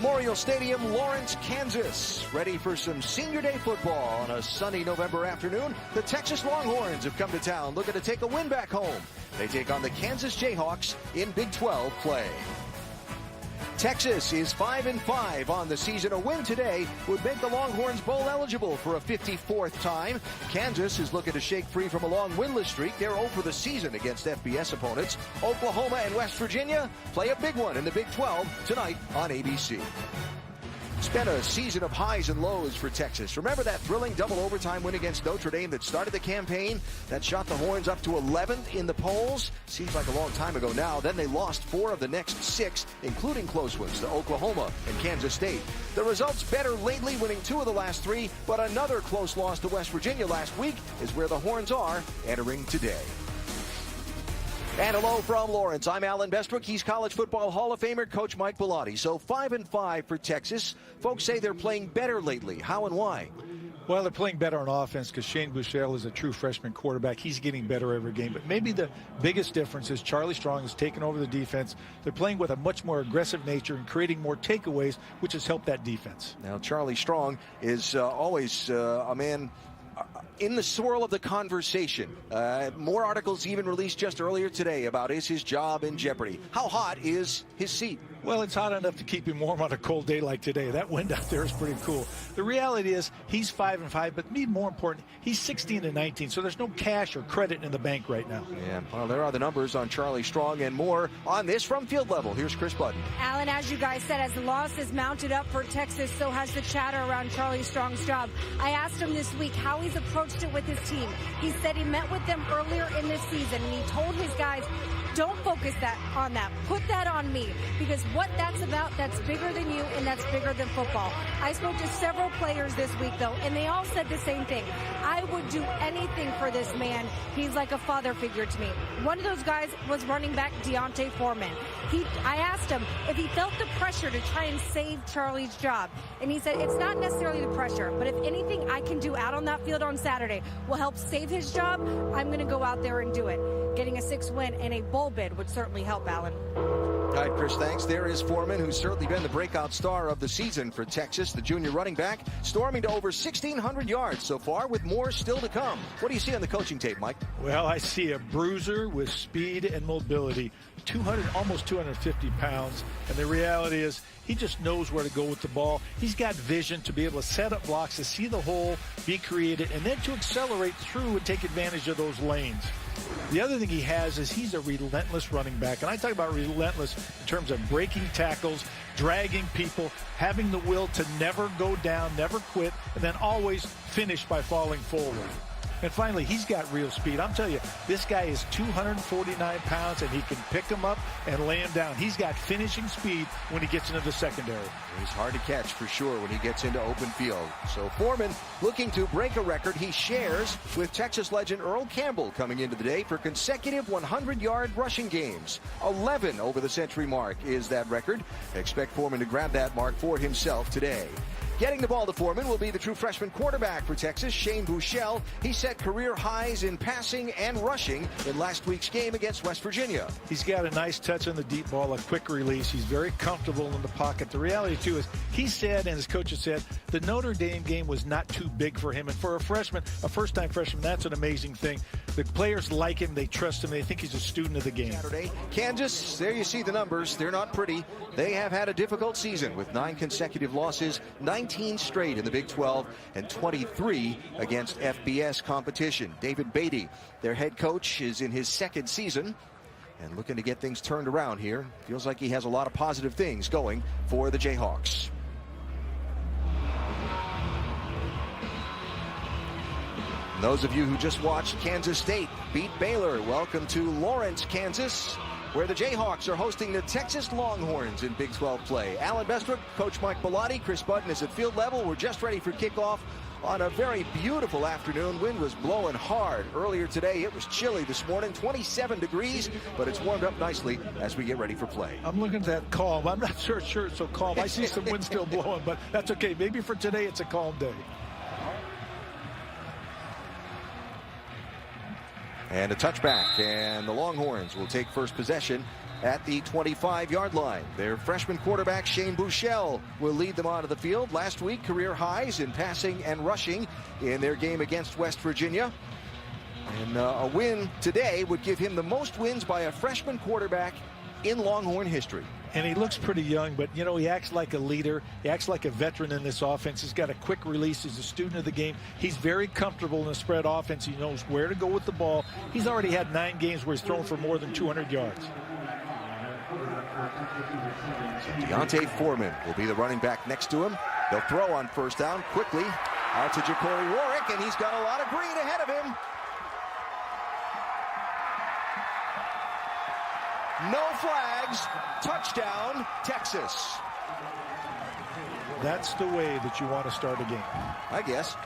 Memorial Stadium, Lawrence, Kansas. Ready for some senior day football on a sunny November afternoon. The Texas Longhorns have come to town looking to take a win back home. They take on the Kansas Jayhawks in Big 12 play. Texas is 5-5 on the season. A win today would make the Longhorns bowl eligible for a 54th time. Kansas is looking to shake free from a long winless streak. They're 0 for the season against FBS opponents. Oklahoma and West Virginia play a big one in the Big 12 tonight on ABC. It's been a season of highs and lows for Texas. Remember that thrilling double overtime win against Notre Dame that started the campaign? That shot the Horns up to 11th in the polls? Seems like a long time ago now. Then they lost 4 of the next 6, including close ones to Oklahoma and Kansas State. The results better lately, winning 2 of the last 3, but another close loss to West Virginia last week is where the Horns are entering today. And hello from Lawrence. I'm Alan Bestwick. He's College Football Hall of Famer Coach Mike Bellotti. So 5-5 for Texas. Folks say they're playing better lately. How and why? Well, they're playing better on offense because Shane Buechele is a true freshman quarterback. He's getting better every game. But maybe the biggest difference is Charlie Strong has taken over the defense. They're playing with a much more aggressive nature and creating more takeaways, which has helped that defense. Now, Charlie Strong is always a man in the swirl of the conversation. More articles even released just earlier today about is his job in jeopardy. How hot is his seat? Well, it's hot enough to keep him warm on a cold day like today. That wind out there is pretty cool. The reality is he's 5-5, but more important, he's 16-19, so there's no cash or credit in the bank right now. Yeah, well, there are the numbers on Charlie Strong and more on this from field level. Here's Chris Budden. Alan, as you guys said, as the loss is mounted up for Texas, so has the chatter around Charlie Strong's job. I asked him this week how he's approached it with his team. He said he met with them earlier in this season, and he told his guys, don't focus on that. Put that on me, because what that's about, that's bigger than you, and that's bigger than football. I spoke to several players this week, though, and they all said the same thing. I would do anything for this man. He's like a father figure to me. One of those guys was running back D Onta Foreman. I asked him if he felt the pressure to try and save Charlie's job, and he said it's not necessarily the pressure, but if anything I can do out on that field on Saturday will help save his job, I'm going to go out there and do it. Getting a 6 win and a bowl bid would certainly help, Alan. All right, Chris, thanks. There is Foreman, who's certainly been the breakout star of the season for Texas, the junior running back, storming to over 1,600 yards so far, with more still to come. What do you see on the coaching tape, Mike? Well, I see a bruiser with speed and mobility, almost 250 pounds, and the reality is he just knows where to go with the ball. He's got vision to be able to set up blocks, to see the hole, be creative, and then to accelerate through and take advantage of those lanes. The other thing he has is he's a relentless running back. And I talk about relentless in terms of breaking tackles, dragging people, having the will to never go down, never quit, and then always finish by falling forward. And finally, he's got real speed. I'm telling you, this guy is 249 pounds, and he can pick him up and lay him down. He's got finishing speed when he gets into the secondary. He's hard to catch for sure when he gets into open field. So Foreman looking to break a record he shares with Texas legend Earl Campbell coming into the day for consecutive 100-yard rushing games. 11 over the century mark is that record. Expect Foreman to grab that mark for himself today. Getting the ball to Foreman will be the true freshman quarterback for Texas, Shane Buechele. He set career highs in passing and rushing in last week's game against West Virginia. He's got a nice touch on the deep ball, a quick release. He's very comfortable in the pocket. The reality, too, is he said, and his coaches said, the Notre Dame game was not too big for him. And for a freshman, a first-time freshman, that's an amazing thing. The players like him. They trust him. They think he's a student of the game. Saturday, Kansas, there you see the numbers. They're not pretty. They have had a difficult season with 9 consecutive losses, 19 straight in the Big 12, and 23 against FBS competition. David Beatty, their head coach, is in his 2nd season and looking to get things turned around here. Feels like he has a lot of positive things going for the Jayhawks. Those of you who just watched Kansas State beat Baylor, welcome to Lawrence, Kansas, where the Jayhawks are hosting the Texas Longhorns in Big 12 play. Alan Bestwick, Coach Mike Bellotti, Chris Budden is at field level. We're just ready for kickoff on a very beautiful afternoon. Wind was blowing hard earlier today. It was chilly this morning, 27 degrees, but it's warmed up nicely as we get ready for play. I'm looking at that calm. I'm not sure it's so calm. I see some wind still blowing, but that's okay. Maybe for today it's a calm day. And a touchback, and the Longhorns will take first possession at the 25-yard line. Their freshman quarterback, Shane Buechele, will lead them onto the field. Last week, career highs in passing and rushing in their game against West Virginia. And a win today would give him the most wins by a freshman quarterback in Longhorn history. And he looks pretty young, but, you know, he acts like a leader. He acts like a veteran in this offense. He's got a quick release. He's a student of the game. He's very comfortable in a spread offense. He knows where to go with the ball. He's already had 9 games where he's thrown for more than 200 yards. Onta Foreman will be the running back next to him. They'll throw on first down quickly out to Ja'Cory Warwick, and he's got a lot of green ahead of him. No flags. Touchdown, Texas. That's the way that you want to start a game. I guess.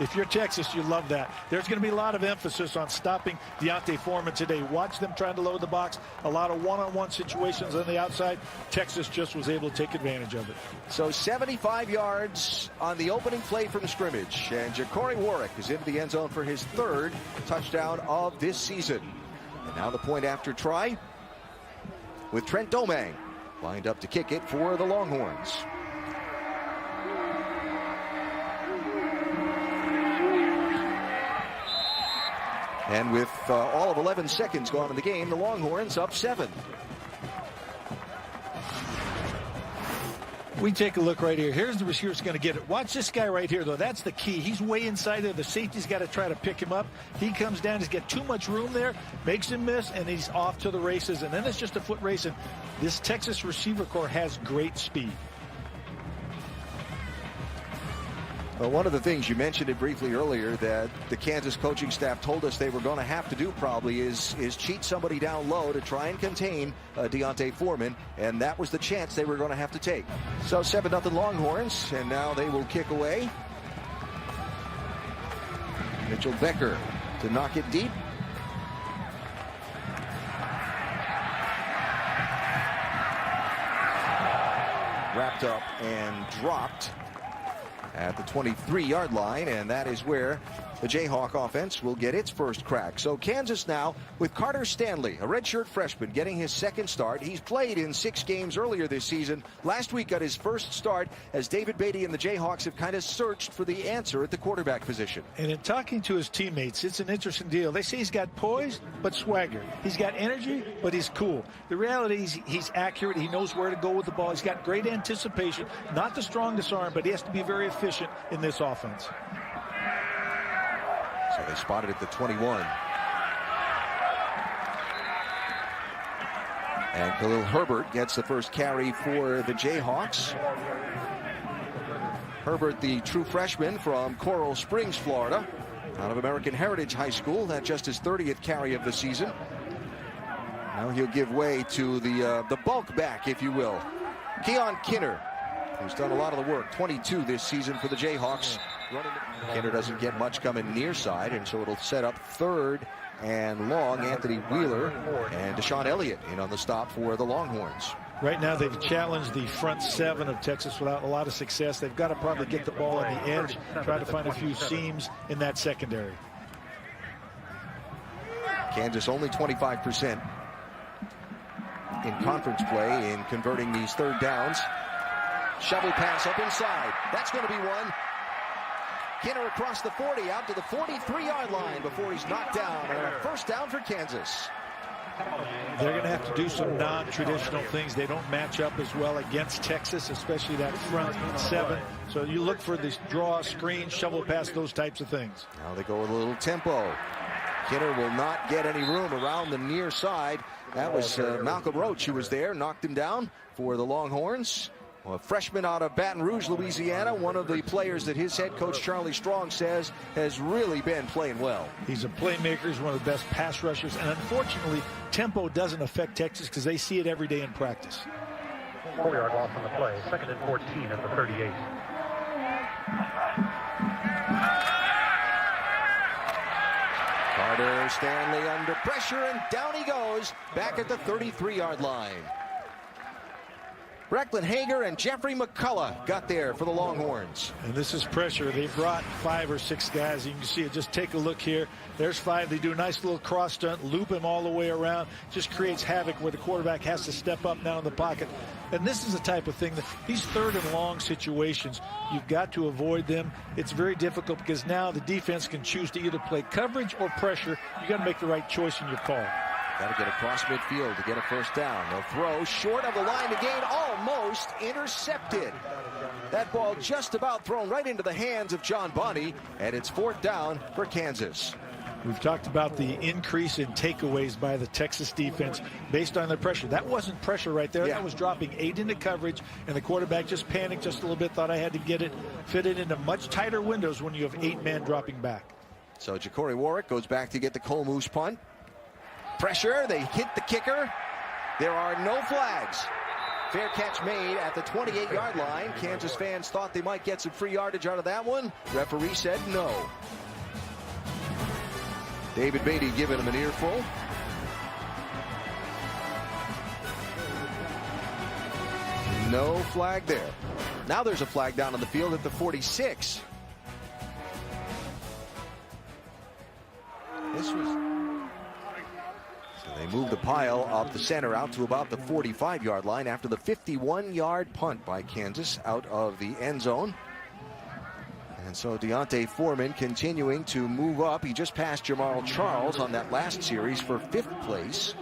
If you're Texas, you love that. There's going to be a lot of emphasis on stopping Onta Foreman today. Watch them trying to load the box. A lot of one-on-one situations on the outside. Texas just was able to take advantage of it. So 75 yards on the opening play from scrimmage. And Ja'Cory Warwick is into the end zone for his 3rd touchdown of this season. And now the point after try with Trent Domang lined up to kick it for the Longhorns. And with all of 11 seconds gone in the game, the Longhorns up 7. We take a look right here. Here's the receiver's going to get it. Watch this guy right here, though. That's the key. He's way inside there. The safety's got to try to pick him up. He comes down. He's got too much room there, makes him miss, and he's off to the races. And then it's just a foot race. And this Texas receiver corps has great speed. Well, one of the things you mentioned it briefly earlier that the Kansas coaching staff told us they were going to have to do probably is cheat somebody down low to try and contain Onta Foreman, and that was the chance they were going to have to take. So 7-0 Longhorns, and now they will kick away. Mitchell Becker to knock it deep. Wrapped up and dropped at the 23-yard line, and that is where the Jayhawk offense will get its first crack. So Kansas now with Carter Stanley, a redshirt freshman, getting his 2nd start. He's played in 6 games earlier this season. Last week got his first start as David Beatty and the Jayhawks have kind of searched for the answer at the quarterback position. And in talking to his teammates, it's an interesting deal. They say he's got poise, but swagger. He's got energy, but he's cool. The reality is he's accurate. He knows where to go with the ball. He's got great anticipation. Not the strongest arm, but he has to be very efficient in this offense. So they spotted at the 21. And Khalil Herbert gets the first carry for the Jayhawks. Herbert, the true freshman from Coral Springs, Florida, out of American Heritage High School. That's just his 30th carry of the season. Now he'll give way to the bulk back, if you will, Keon Kinner, who's done a lot of the work. 22 this season for the Jayhawks. Kinner doesn't get much coming near side, and so it'll set up 3rd and long. Anthony Wheeler and Deshaun Elliott in on the stop for the Longhorns. Right now they've challenged the front 7 of Texas without a lot of success. They've got to probably get the ball on the edge, try to find a few seams in that secondary. Kansas only 25% in conference play in converting these 3rd downs. Shovel pass up inside. That's going to be one. Kinner across the 40 out to the 43-yard line before he's knocked down. And a first down for Kansas. They're going to have to do some non-traditional things. They don't match up as well against Texas, especially that front 7. So you look for this draw, screen, shovel pass, those types of things. Now they go with a little tempo. Kinner will not get any room around the near side. That was Malcolm Roach who was there, knocked him down for the Longhorns. A freshman out of Baton Rouge, Louisiana, one of the players that his head coach Charley Strong says has really been playing well. He's a playmaker. He's one of the best pass rushers. And unfortunately, tempo doesn't affect Texas because they see it every day in practice. 4-yard loss on the play. 2nd and 14 at the 38. Carter Stanley under pressure, and down he goes back at the 33-yard line. Brecklin Hager and Jeffrey McCullough got there for the Longhorns. And this is pressure. They brought 5 or 6 guys. You can see it. Just take a look here. There's 5. They do a nice little cross stunt, loop him all the way around. Just creates havoc where the quarterback has to step up now in the pocket. And this is the type of thing that these 3rd and long situations, you've got to avoid them. It's very difficult because now the defense can choose to either play coverage or pressure. You got to make the right choice in your call. Got to get across midfield to get a first down. They'll throw short of the line to gain, almost intercepted. That ball just about thrown right into the hands of John Bonney, and it's 4th down for Kansas. We've talked about the increase in takeaways by the Texas defense based on their pressure. That wasn't pressure right there. Yeah. That was dropping 8 into coverage, and the quarterback just panicked just a little bit, thought I had to get it, fit it into much tighter windows when you have 8 men dropping back. So Ja'Cory Warwick goes back to get the Cole Moose punt. Pressure, they hit the kicker. There are no flags. Fair catch made at the 28-yard line. Kansas fans thought they might get some free yardage out of that one. Referee said no. David Beatty giving him an earful. No flag there. Now there's a flag down on the field at the 46. This was... They moved the pile up the center out to about the 45-yard line after the 51-yard punt by Kansas out of the end zone. And so Onta Foreman continuing to move up. He just passed Jamal Charles on that last series for 5th place.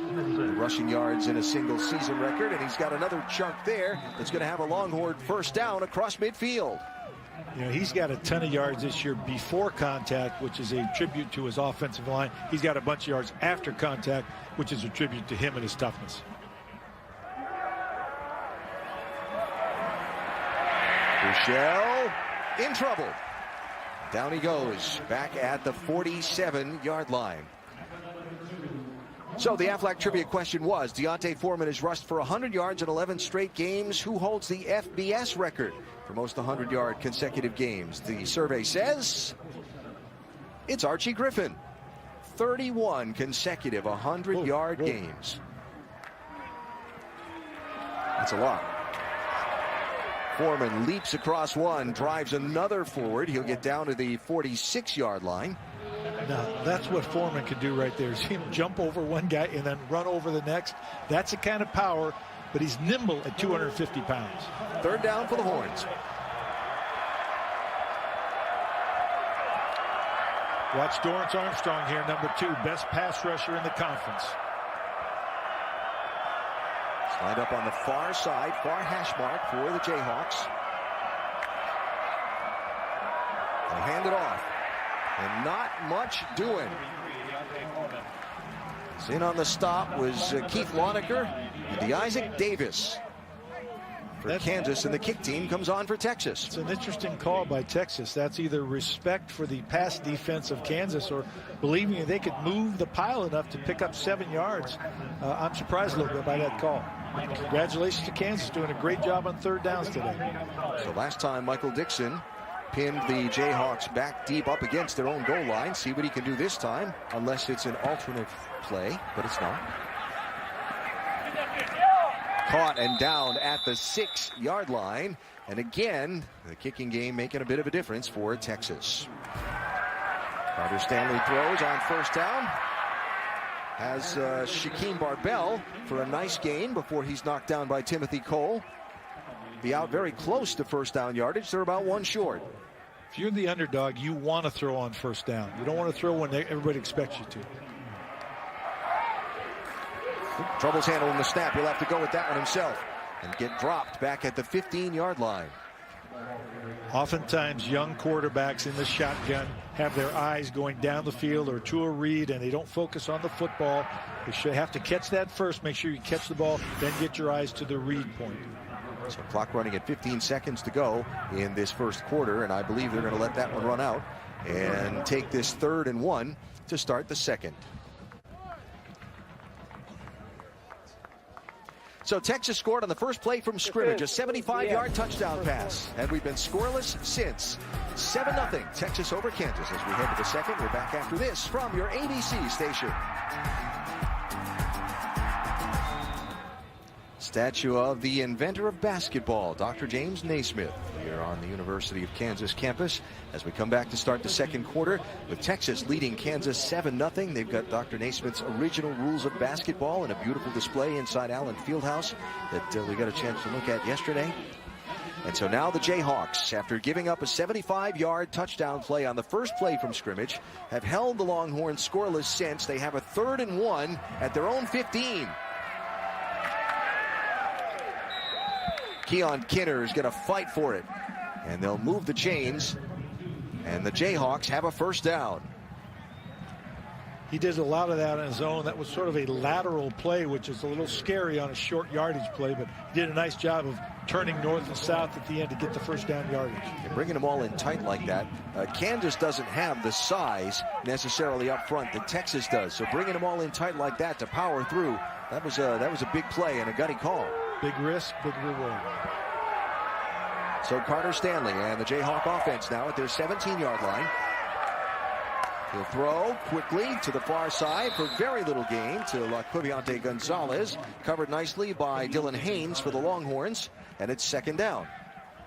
Rushing yards in a single season record, and he's got another chunk there that's going to have a Longhorn first down across midfield. You know, he's got a ton of yards this year before contact, which is a tribute to his offensive line. He's got a bunch of yards after contact, which is a tribute to him and his toughness. Michelle in trouble. Down he goes, back at the 47-yard line. So the Aflac trivia question was, Onta Foreman has rushed for 100 yards in 11 straight games. Who holds the FBS record for most 100-yard consecutive games? The survey says it's Archie Griffin. 31 consecutive 100-yard games. That's a lot. Foreman leaps across one, drives another forward. He'll get down to the 46-yard line. Now, that's what Foreman can do right there, is him jump over one guy and then run over the next. That's the kind of power, but he's nimble at 250 pounds. 3rd down for the Horns. Watch Dorrance Armstrong here, number 2, best pass rusher in the conference. Lined up on the far side, far hash mark for the Jayhawks. They hand it off. And not much doing. In on the stop was Keith Lonecker and the Isaac Davis for Kansas, and the kick team comes on for Texas. It's an interesting call by Texas. That's either respect for the pass defense of Kansas or believing that they could move the pile enough to pick up 7 yards. I'm surprised a little bit by that call. Congratulations to Kansas, doing a great job on 3rd downs today. So last time Michael Dixon pinned the Jayhawks back deep up against their own goal line. See what he can do this time, unless it's an alternate play, but it's not. Caught and down at the 6-yard line. And again, the kicking game making a bit of a difference for Texas. Carter Stanley throws on 1st down. Has Shaquem Barbell for a nice gain before he's knocked down by Timothy Cole. Be out very close to 1st down yardage. They're about 1 short. If you're the underdog, you want to throw on 1st down. You don't want to throw when everybody expects you to. Trouble's handling the snap. He'll have to go with that one himself and get dropped back at the 15-yard line. Oftentimes, young quarterbacks in the shotgun have their eyes going down the field or to a read, and they don't focus on the football. They should have to catch that first. Make sure you catch the ball, then get your eyes to the read point. So clock running at 15 seconds to go in this 1st quarter, and I believe they're going to let that one run out and take this 3rd and 1 to start the 2nd. So Texas scored on the first play from scrimmage, a 75-yard touchdown pass, and we've been scoreless since. 7-0 Texas over Kansas. As we head to the 2nd, we're back after this from your ABC station. statue of the inventor of basketball, Dr. James Naismith, here on the University of Kansas campus as we come back to start the second quarter with Texas leading Kansas 7-0. They've got Dr. Naismith's original rules of basketball and a beautiful display inside Allen Fieldhouse that we got a chance to look at yesterday. And so now the Jayhawks, after giving up a 75-yard touchdown play on the first play from scrimmage, have held the Longhorns scoreless since. They have a 3rd and 1 at their own 15. Keon Kinner is going to fight for it, and they'll move the chains, and the Jayhawks have a first down. He did a lot of that on his own. That was sort of a lateral play, which is a little scary on a short yardage play, but he did a nice job of turning north and south at the end to get the first down yardage. And bringing them all in tight like that. Kansas doesn't have the size necessarily up front that Texas does, so bringing them all in tight like that to power through, that was a big play and a gutty call. Big risk, big reward. So Carter Stanley and the Jayhawk offense now at their 17-yard line. He'll throw quickly to the far side for very little gain to Laquiviante Gonzalez. Covered nicely by Dylan Haynes for the Longhorns, and it's 2nd down.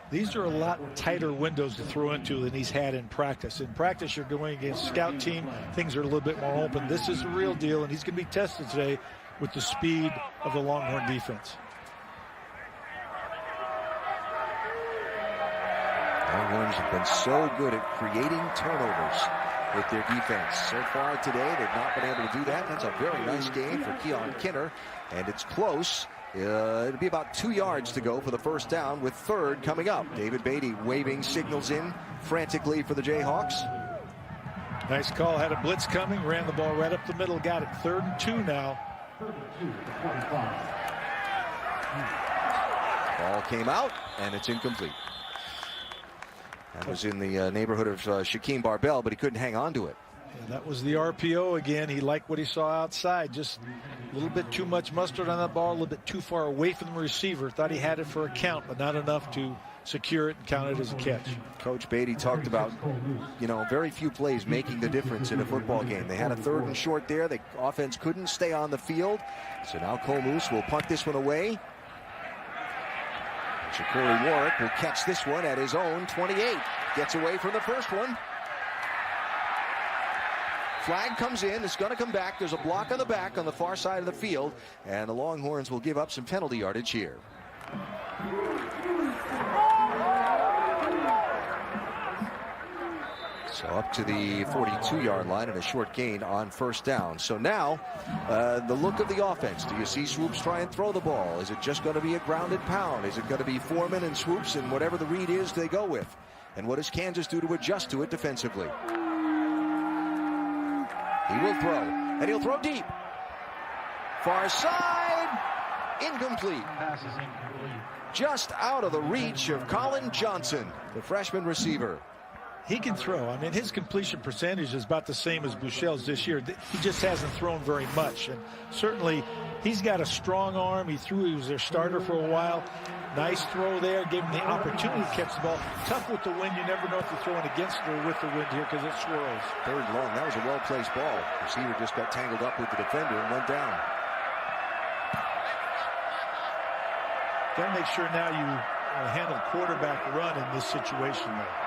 These are a lot tighter windows to throw into than he's had in practice. In practice, you're going against a scout team. Things are a little bit more open. This is a real deal, and he's going to be tested today with the speed of the Longhorn defense. Longhorns have been so good at creating turnovers with their defense. So far today, they've not been able to do that. That's a very nice game for Keon Kinner, and it's close. It'll be about 2 yards to go for the first down with 3rd coming up. David Beatty waving signals in frantically for the Jayhawks. Nice call. Had a blitz coming, ran the ball right up the middle, got it. 3rd and 2 now. Ball came out, and it's incomplete. That was in the neighborhood of Shaquem Barbell, but he couldn't hang on to it. Yeah, that was the RPO again. He liked what he saw outside. Just a little bit too much mustard on that ball, a little bit too far away from the receiver. Thought he had it for a count, but not enough to secure it and count it as a catch. Coach Beatty talked about, very few plays making the difference in a football game. They had a 3rd and short there. The offense couldn't stay on the field. So now Cole Moose will punt this one away. Shakuri Warwick will catch this one at his own 28. Gets away from the first one. Flag comes in. It's going to come back. There's a block on the back on the far side of the field, and the Longhorns will give up some penalty yardage here. So up to the 42-yard line and a short gain on first down. So now the look of the offense. Do you see Swoops try and throw the ball? Is it just going to be a grounded pound? Is it going to be Foreman and Swoops and whatever the read is they go with? And what does Kansas do to adjust to it defensively? He will throw, and he'll throw deep. Far side, incomplete. Pass is incomplete. Just out of the reach of Colin Johnson, the freshman receiver. He can throw. I mean, his completion percentage is about the same as Buechel's this year. He just hasn't thrown very much. And certainly, he's got a strong arm. He was their starter for a while. Nice throw there. Gave him the opportunity to catch the ball. Tough with the wind. You never know if you're throwing against it or with the wind here because it swirls. 3rd and long. That was a well-placed ball. Receiver just got tangled up with the defender and went down. Got to make sure now you handle quarterback run in this situation, though.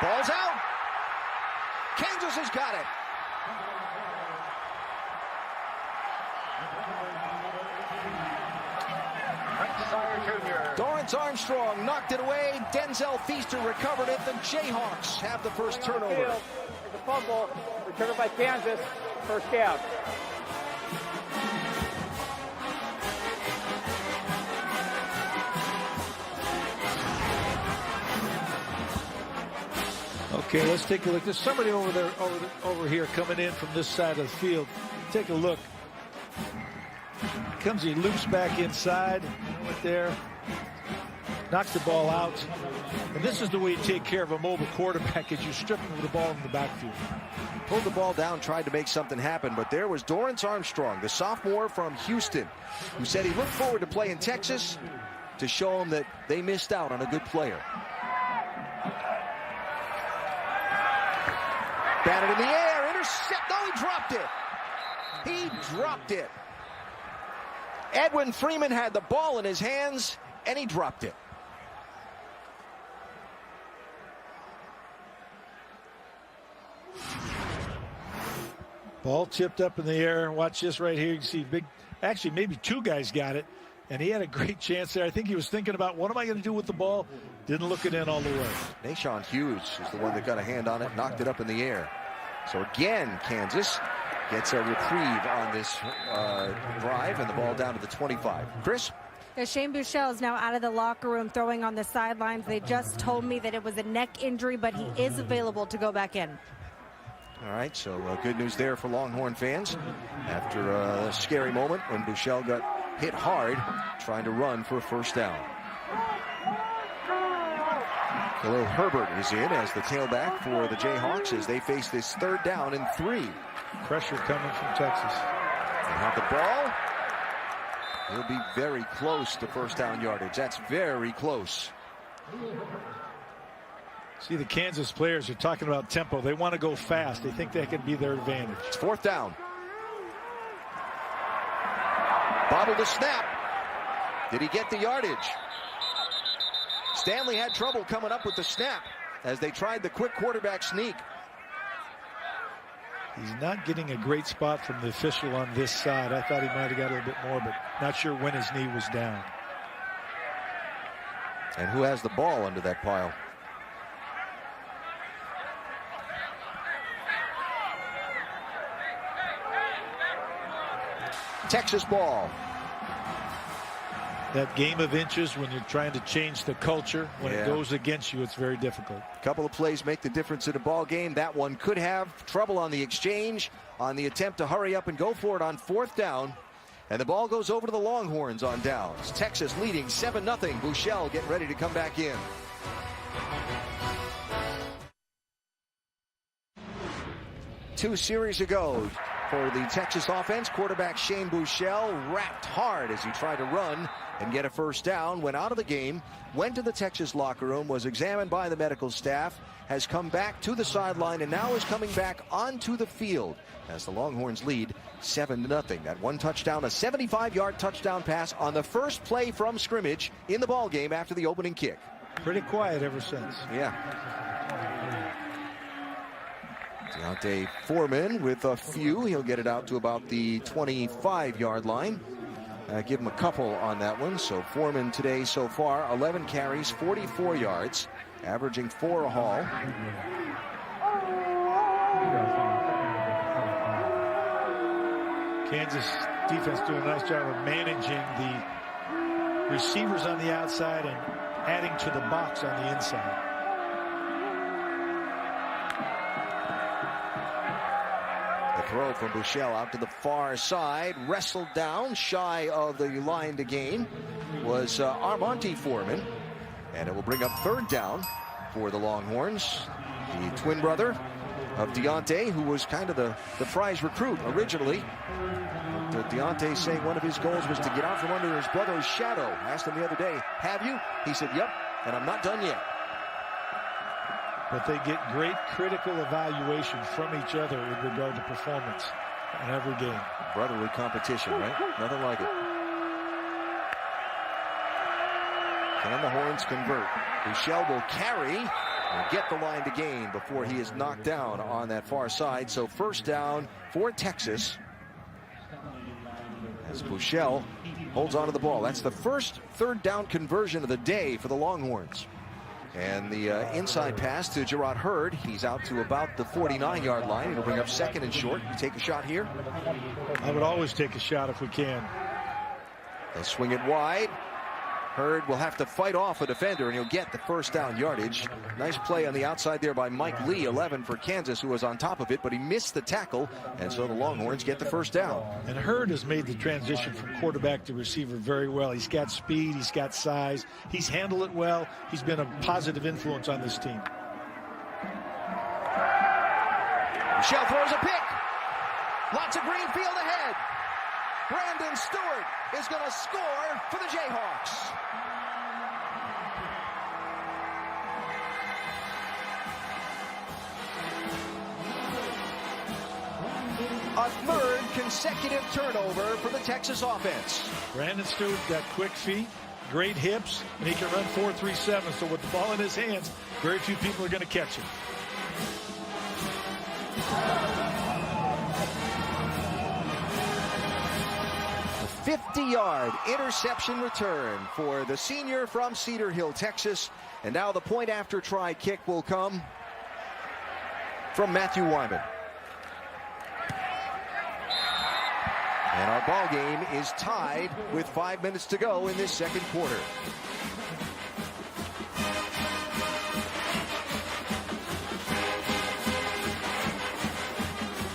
Ball's out. Kansas has got it. Dorrance Armstrong knocked it away. Denzel Feaster recovered it. The Jayhawks have the first turnover. The fumble returned by Kansas. First down. Okay, let's take a look. There's somebody over there, over here, coming in from this side of the field. Take a look. He loops back inside, right there, knocks the ball out. And this is the way you take care of a mobile quarterback, as you strip him with the ball in the backfield. Pulled the ball down, tried to make something happen, but there was Dorrance Armstrong, the sophomore from Houston, who said he looked forward to playing Texas to show them that they missed out on a good player. Batted in the air, intercept. No, he dropped it. He dropped it. Edwin Freeman had the ball in his hands, and he dropped it. Ball tipped up in the air. Watch this right here. You can see actually maybe two guys got it, and he had a great chance there. I think he was thinking about, what am I going to do with the ball? Didn't look it in all the way. Nashawn Hughes is the one that got a hand on it, knocked it up in the air. So again, Kansas gets a reprieve on this drive, and the ball down to the 25. Chris? Shane Buechele is now out of the locker room throwing on the sidelines. They just told me that it was a neck injury, but he is available to go back in. All right, so good news there for Longhorn fans after a scary moment when Buechele got hit hard trying to run for a first down. Khalil Herbert is in as the tailback for the Jayhawks as they face this 3rd down and 3. Pressure coming from Texas. They have the ball. He'll be very close to first down yardage. That's very close. See, the Kansas players are talking about tempo. They want to go fast. They think that could be their advantage. It's 4th down. Bobbled the snap. Did he get the yardage? Stanley had trouble coming up with the snap as they tried the quick quarterback sneak. He's not getting a great spot from the official on this side. I thought he might have got a little bit more, but not sure when his knee was down. And who has the ball under that pile? Texas ball. That game of inches, when you're trying to change the culture, when it goes against you, it's very difficult. A couple of plays make the difference in a ball game. That one could have trouble on the exchange, on the attempt to hurry up and go for it on 4th down. And the ball goes over to the Longhorns on downs. Texas leading 7-0. Buechele getting ready to come back in. Two series ago for the Texas offense, quarterback Shane Buechele wrapped hard as he tried to run and get a first down, went out of the game, went to the Texas locker room, was examined by the medical staff, has come back to the sideline, and now is coming back onto the field as the Longhorns lead 7-0. That one touchdown, a 75-yard touchdown pass on the first play from scrimmage in the ball game after the opening kick. Pretty quiet ever since. Yeah. Onta Foreman with a few. He'll get it out to about the 25-yard line. Give him a couple on that one. So Foreman today so far, 11 carries, 44 yards, averaging 4 a haul. Kansas defense doing a nice job of managing the receivers on the outside and adding to the box on the inside. Throw from Buechele out to the far side, wrestled down shy of the line to gain was RB D Foreman, and it will bring up 3rd down for the Longhorns. The twin brother of Deonta, who was kind of the prize recruit originally. Deonta saying one of his goals was to get out from under his brother's shadow. I asked him the other day, have you? He said, yep, and I'm not done yet. But they get great critical evaluation from each other with regard to performance in every game. Brotherly competition, right? Nothing like it. Can the Horns convert? Buechele will carry and get the line to gain before he is knocked down on that far side. So first down for Texas as Buechele holds onto the ball. That's the first 3rd down conversion of the day for the Longhorns. And the inside pass to Gerard Hurd. He's out to about the 49-yard line. It'll bring up 2nd and short. You take a shot here? I would always take a shot if we can. They'll swing it wide. Hurd will have to fight off a defender, and he'll get the first down yardage. Nice play on the outside there by Mike Lee, 11 for Kansas, who was on top of it, but he missed the tackle, and so the Longhorns get the first down. And Hurd has made the transition from quarterback to receiver very well. He's got speed, he's got size, he's handled it well. He's been a positive influence on this team. Buechele throws a pick. Lots of green field ahead. Brandon Stewart is going to score for the Jayhawks. A third consecutive turnover for the Texas offense. Brandon Stewart got quick feet, great hips, and he can run 4.37. So with the ball in his hands, very few people are going to catch him. A 50-yard interception return for the senior from Cedar Hill, Texas. And now the point after try kick will come from Matthew Wyman. And our ball game is tied with 5 minutes to go in this second quarter.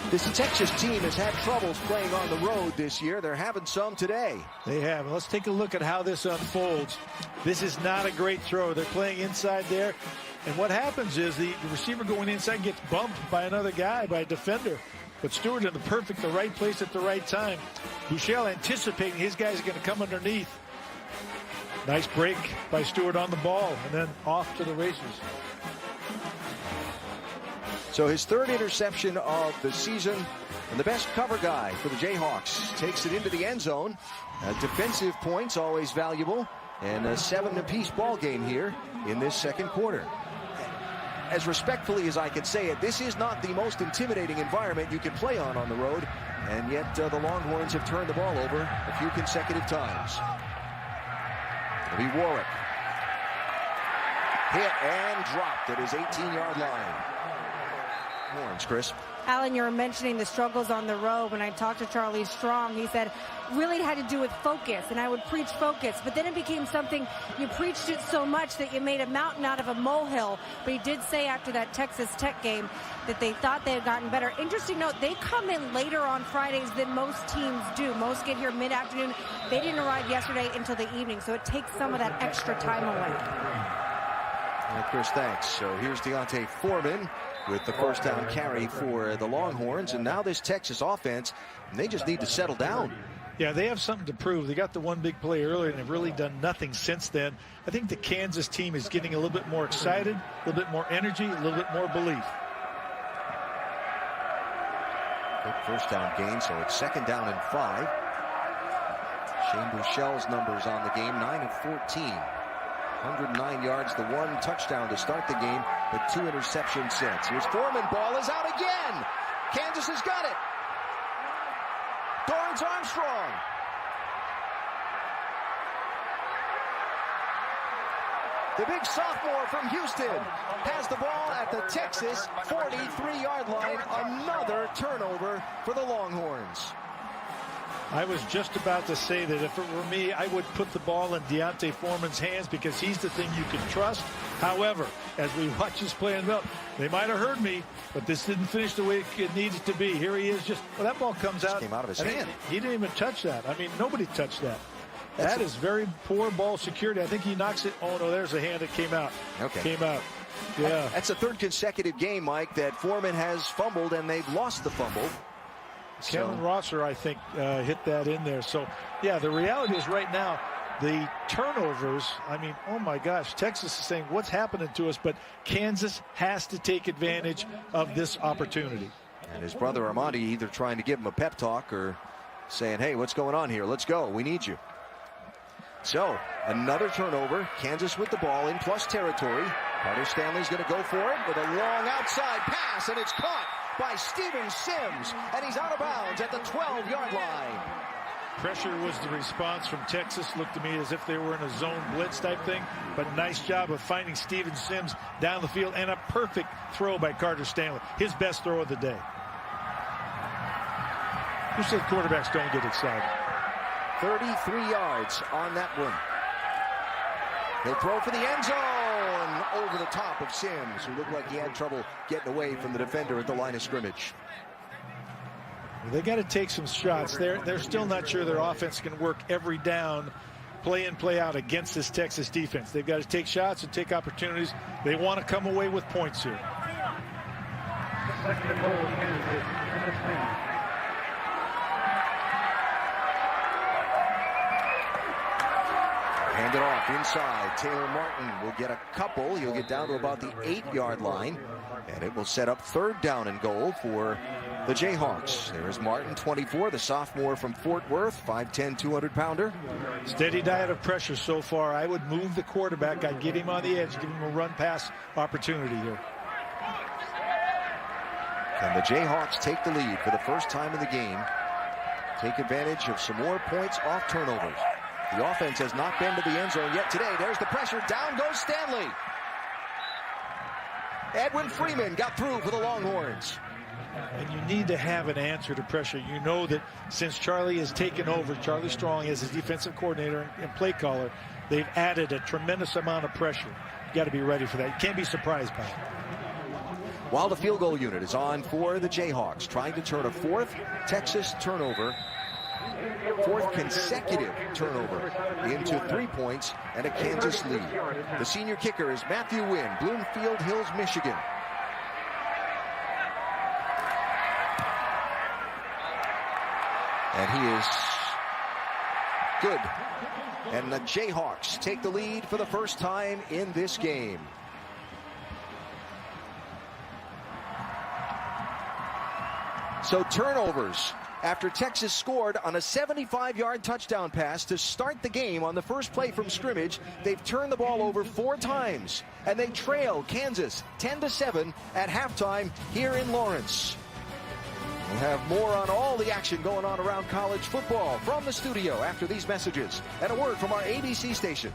This Texas team has had troubles playing on the road this year. They're having some today. They have. Let's take a look at how this unfolds. This is not a great throw. They're playing inside there. And what happens is the receiver going inside gets bumped by another guy, by a defender. But Stewart in the right place at the right time. Buechele anticipating his guys are going to come underneath. Nice break by Stewart on the ball, and then off to the races. So his third interception of the season, and the best cover guy for the Jayhawks takes it into the end zone. Defensive points always valuable, and a 7-apiece ball game here in this second quarter. As respectfully as I can say it, this is not the most intimidating environment you can play on the road, and yet the Longhorns have turned the ball over a few consecutive times. It'll be Warwick. Hit and dropped at his 18-yard line. Horns, Chris. Alan, you were mentioning the struggles on the road. When I talked to Charley Strong, he said really had to do with focus, and I would preach focus, but then it became something, you preached it so much that you made a mountain out of a molehill. But he did say after that Texas Tech game that they thought they had gotten better. Interesting note, they come in later on Fridays than most teams do. Most get here mid-afternoon. They didn't arrive yesterday until the evening, so it takes some of that extra time away. Well, Chris, thanks. So here's Onta Foreman with the first down carry for the Longhorns. And now this Texas offense, they just need to settle down. Yeah, they have something to prove. They got the one big play earlier, and they've really done nothing since then. I think the Kansas team is getting a little bit more excited, a little bit more energy, a little bit more belief. Good first down gain, so it's 2nd down and 5. Shane Buechele's numbers on the game, 9 of 14. 109 yards, the one touchdown to start the game, but 2 interceptions since. Here's Foreman, ball is out again. Kansas has got it. Dorrance Armstrong. The big sophomore from Houston has the ball at the Texas 43-yard line. Another turnover for the Longhorns. I was just about to say that if it were me, I would put the ball in Onta Foreman's hands because he's the thing you can trust. However, as we watch this play in the middle, they might have heard me, but this didn't finish the way it needed to be. Here he is, that ball comes out. Came out of his hand. He didn't even touch that. I mean, nobody touched that. That is very poor ball security. I think he knocks it. Oh, no, there's a hand that came out. Okay. Came out. Yeah. That's the third consecutive game, Mike, that Foreman has fumbled, and they've lost the fumble. Kevin Rosser, I think, hit that in there. So, yeah, the reality is right now, the turnovers, I mean, oh my gosh, Texas is saying what's happening to us, but Kansas has to take advantage of this opportunity. And his brother Armandi either trying to give him a pep talk or saying, hey, what's going on here? Let's go. We need you. So, another turnover. Kansas with the ball in plus territory. Carter Stanley's going to go for it with a long outside pass, and it's caught by Steven Sims, and he's out of bounds at the 12-yard line. Pressure was the response from Texas. Looked to me as if they were in a zone blitz type thing, but nice job of finding Steven Sims down the field, and a perfect throw by Carter Stanley. His best throw of the day. Who said quarterbacks don't get excited? 33 yards on that one. He'll throw for the end zone over the top of Sims, who looked like he had trouble getting away from the defender at the line of scrimmage. They got to take some shots. They're still not sure their offense can work every down, play in, play out against this Texas defense. They've got to take shots and take opportunities. They want to come away with points here. Hand it off inside. Taylor Martin will get a couple. He'll get down to about the 8-yard line. And it will set up 3rd down and goal for the Jayhawks. There's Martin, 24, the sophomore from Fort Worth, 5'10", 200-pounder. Steady diet of pressure so far. I would move the quarterback. I'd get him on the edge, give him a run-pass opportunity here. Can the Jayhawks take the lead for the first time in the game? Take advantage of some more points off turnovers. The offense has not been to the end zone yet today. There's the pressure. Down goes Stanley. Edwin Freeman got through for the Longhorns. And you need to have an answer to pressure. You know that since Charlie has taken over, Charlie Strong as his defensive coordinator and play caller, they've added a tremendous amount of pressure. You got to be ready for that. You can't be surprised by it. While the field goal unit is on for the Jayhawks, trying to turn a 4th Texas turnover, 4th consecutive turnover into 3 points and a Kansas lead. The senior kicker is Matthew Wynn, Bloomfield Hills, Michigan. And he is good. And the Jayhawks take the lead for the first time in this game. So turnovers after Texas scored on a 75-yard touchdown pass to start the game on the first play from scrimmage. They've turned the ball over 4 times, and they trail Kansas 10-7 at halftime here in Lawrence. We'll have more on all the action going on around college football from the studio after these messages and a word from our ABC station.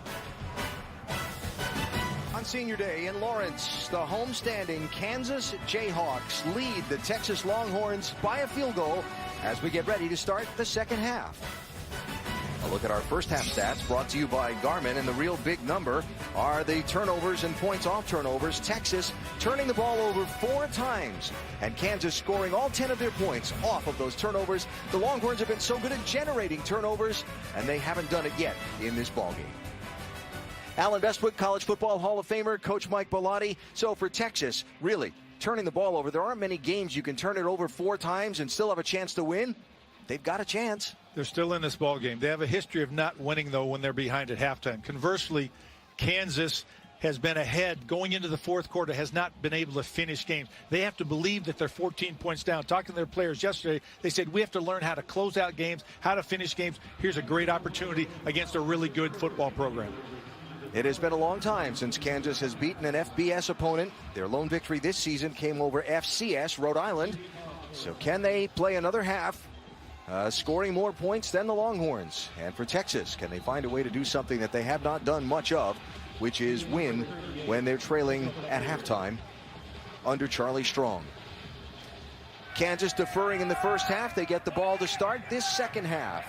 On Senior Day in Lawrence, the homestanding Kansas Jayhawks lead the Texas Longhorns by a field goal as we get ready to start the second half. A look at our first half stats brought to you by Garmin, and the real big number are the turnovers and points off turnovers. Texas turning the ball over 4 times and Kansas scoring all 10 of their points off of those turnovers. The Longhorns have been so good at generating turnovers, and they haven't done it yet in this ballgame. Alan Bestwick, College Football Hall of Famer, Coach Mike Bellotti. So for Texas, really, turning the ball over, there aren't many games you can turn it over 4 times and still have a chance to win. They've got a chance. They're still in this ball game. They have a history of not winning, though, when they're behind at halftime. Conversely, Kansas has been ahead going into the 4th quarter, has not been able to finish games. They have to believe that they're 14 points down. Talking to their players yesterday, they said, we have to learn how to close out games, how to finish games. Here's a great opportunity against a really good football program. It has been a long time since Kansas has beaten an FBS opponent. Their lone victory this season came over FCS, Rhode Island. So can they play another half, scoring more points than the Longhorns? And for Texas, can they find a way to do something that they have not done much of, which is win when they're trailing at halftime under Charlie Strong? Kansas deferring in the first half. They get the ball to start this second half.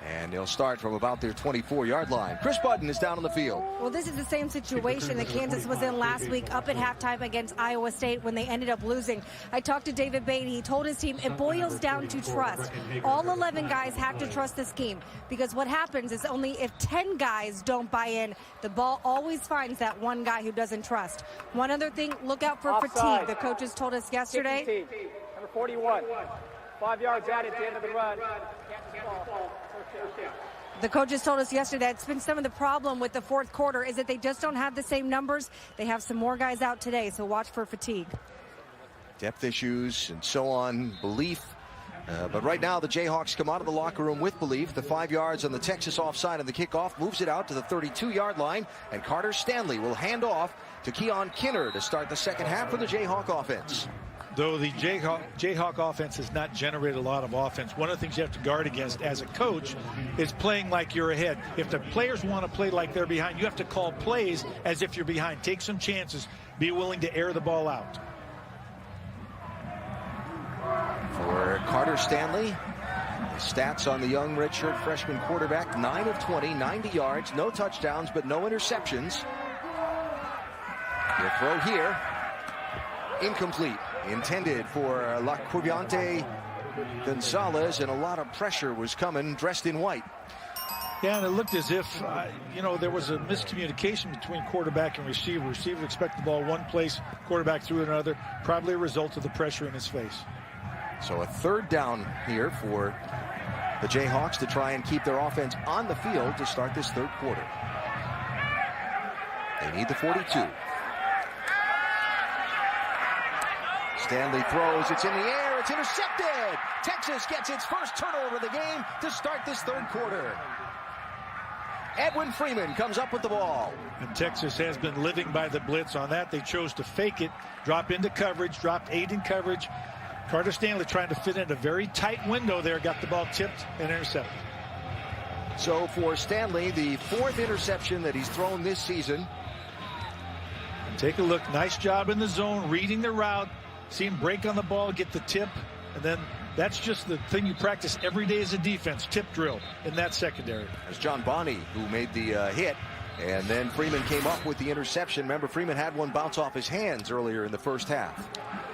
And they'll start from about their 24-yard line. Chris Budden is down on the field. Well, this is the same situation that Kansas was in last week up at halftime against Iowa State when they ended up losing. I talked to David Beatty. He told his team it boils down to trust. All 11 guys have to trust the scheme, because what happens is only if 10 guys don't buy in, the ball always finds that one guy who doesn't trust. One other thing, look out for fatigue. The coaches told us yesterday. Number 41, 5 yards out at the end of the run. The coaches told us yesterday it's been some of the problem with the 4th quarter is that they just don't have the same numbers. They have some more guys out today, so watch for fatigue. Depth issues and so on, belief. But right now the Jayhawks come out of the locker room with belief. The 5 yards on the Texas offside on the kickoff moves it out to the 32-yard line, and Carter Stanley will hand off to Keon Kinner to start the second half for the Jayhawk offense. Though the Jayhawk offense has not generated a lot of offense, one of the things you have to guard against as a coach is playing like you're ahead. If the players want to play like they're behind, you have to call plays as if you're behind. Take some chances. Be willing to air the ball out. For Carter Stanley, the stats on the young redshirt freshman quarterback: 9 of 20, 90 yards, no touchdowns, but no interceptions. The throw here, incomplete. Intended for LaQuiviante Gonzalez, and a lot of pressure was coming, dressed in white. Yeah, and it looked as if, there was a miscommunication between quarterback and receiver. Receiver expected the ball one place, quarterback threw it another, probably a result of the pressure in his face. So a 3rd down here for the the Jayhawks to try and keep their offense on the field to start this third quarter. They need the 42. Stanley throws. It's in the air. It's intercepted. Texas gets its first turnover of the game to start this third quarter. Edwin Freeman comes up with the ball. And Texas has been living by the blitz. On that, they chose to fake it, drop into coverage, dropped 8 in coverage. Carter Stanley trying to fit in a very tight window there, got the ball tipped and intercepted. So for Stanley, the 4th interception that he's thrown this season. Take a look. Nice job in the zone, reading the route, see him break on the ball, get the tip, and then that's just the thing you practice every day as a defense, tip drill in that secondary. There's John Bonney who made the hit, and then Freeman came up with the interception. Remember, Freeman had one bounce off his hands earlier in the first half.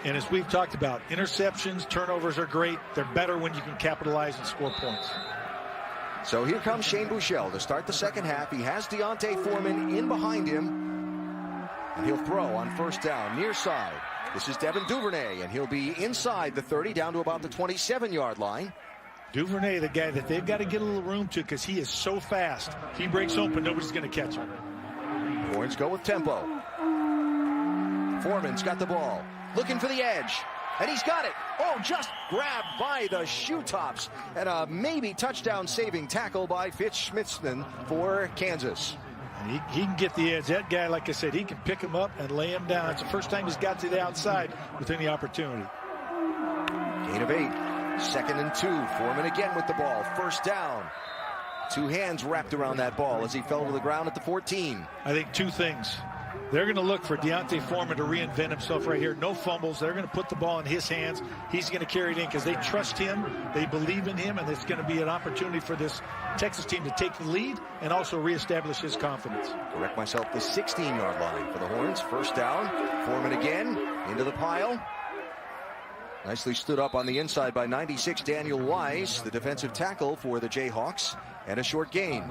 And as we've talked about, interceptions, turnovers are great. They're better when you can capitalize and score points. So here comes Shane Buechele to start the second half. He has D'Onta Foreman in behind him, and he'll throw on first down, near side. This is Devin Duvernay, and he'll be inside the 30, down to about the 27-yard line. Duvernay, the guy that they've got to get a little room to because he is so fast. If he breaks open, nobody's going to catch him. Horns go with tempo. Foreman's got the ball, looking for the edge, and he's got it. Oh, just grabbed by the shoe tops, and a maybe touchdown-saving tackle by Fitz Schmitzman for Kansas. And he can get the edge. That guy, like I said, he can pick him up and lay him down. It's the first time he's got to the outside with any opportunity. Gain of 8. 2nd and 2. Foreman again with the ball. First down. 2 hands wrapped around that ball as he fell to the ground at the 14. I think 2 things. They're going to look for D'Onta Foreman to reinvent himself right here. No fumbles. They're going to put the ball in his hands. He's going to carry it in because they trust him. They believe in him, and it's going to be an opportunity for this Texas team to take the lead and also reestablish his confidence. Correct myself, the 16-yard line for the Horns. First down. Foreman again into the pile. Nicely stood up on the inside by 96 Daniel Wise, the defensive tackle for the Jayhawks, and a short gain.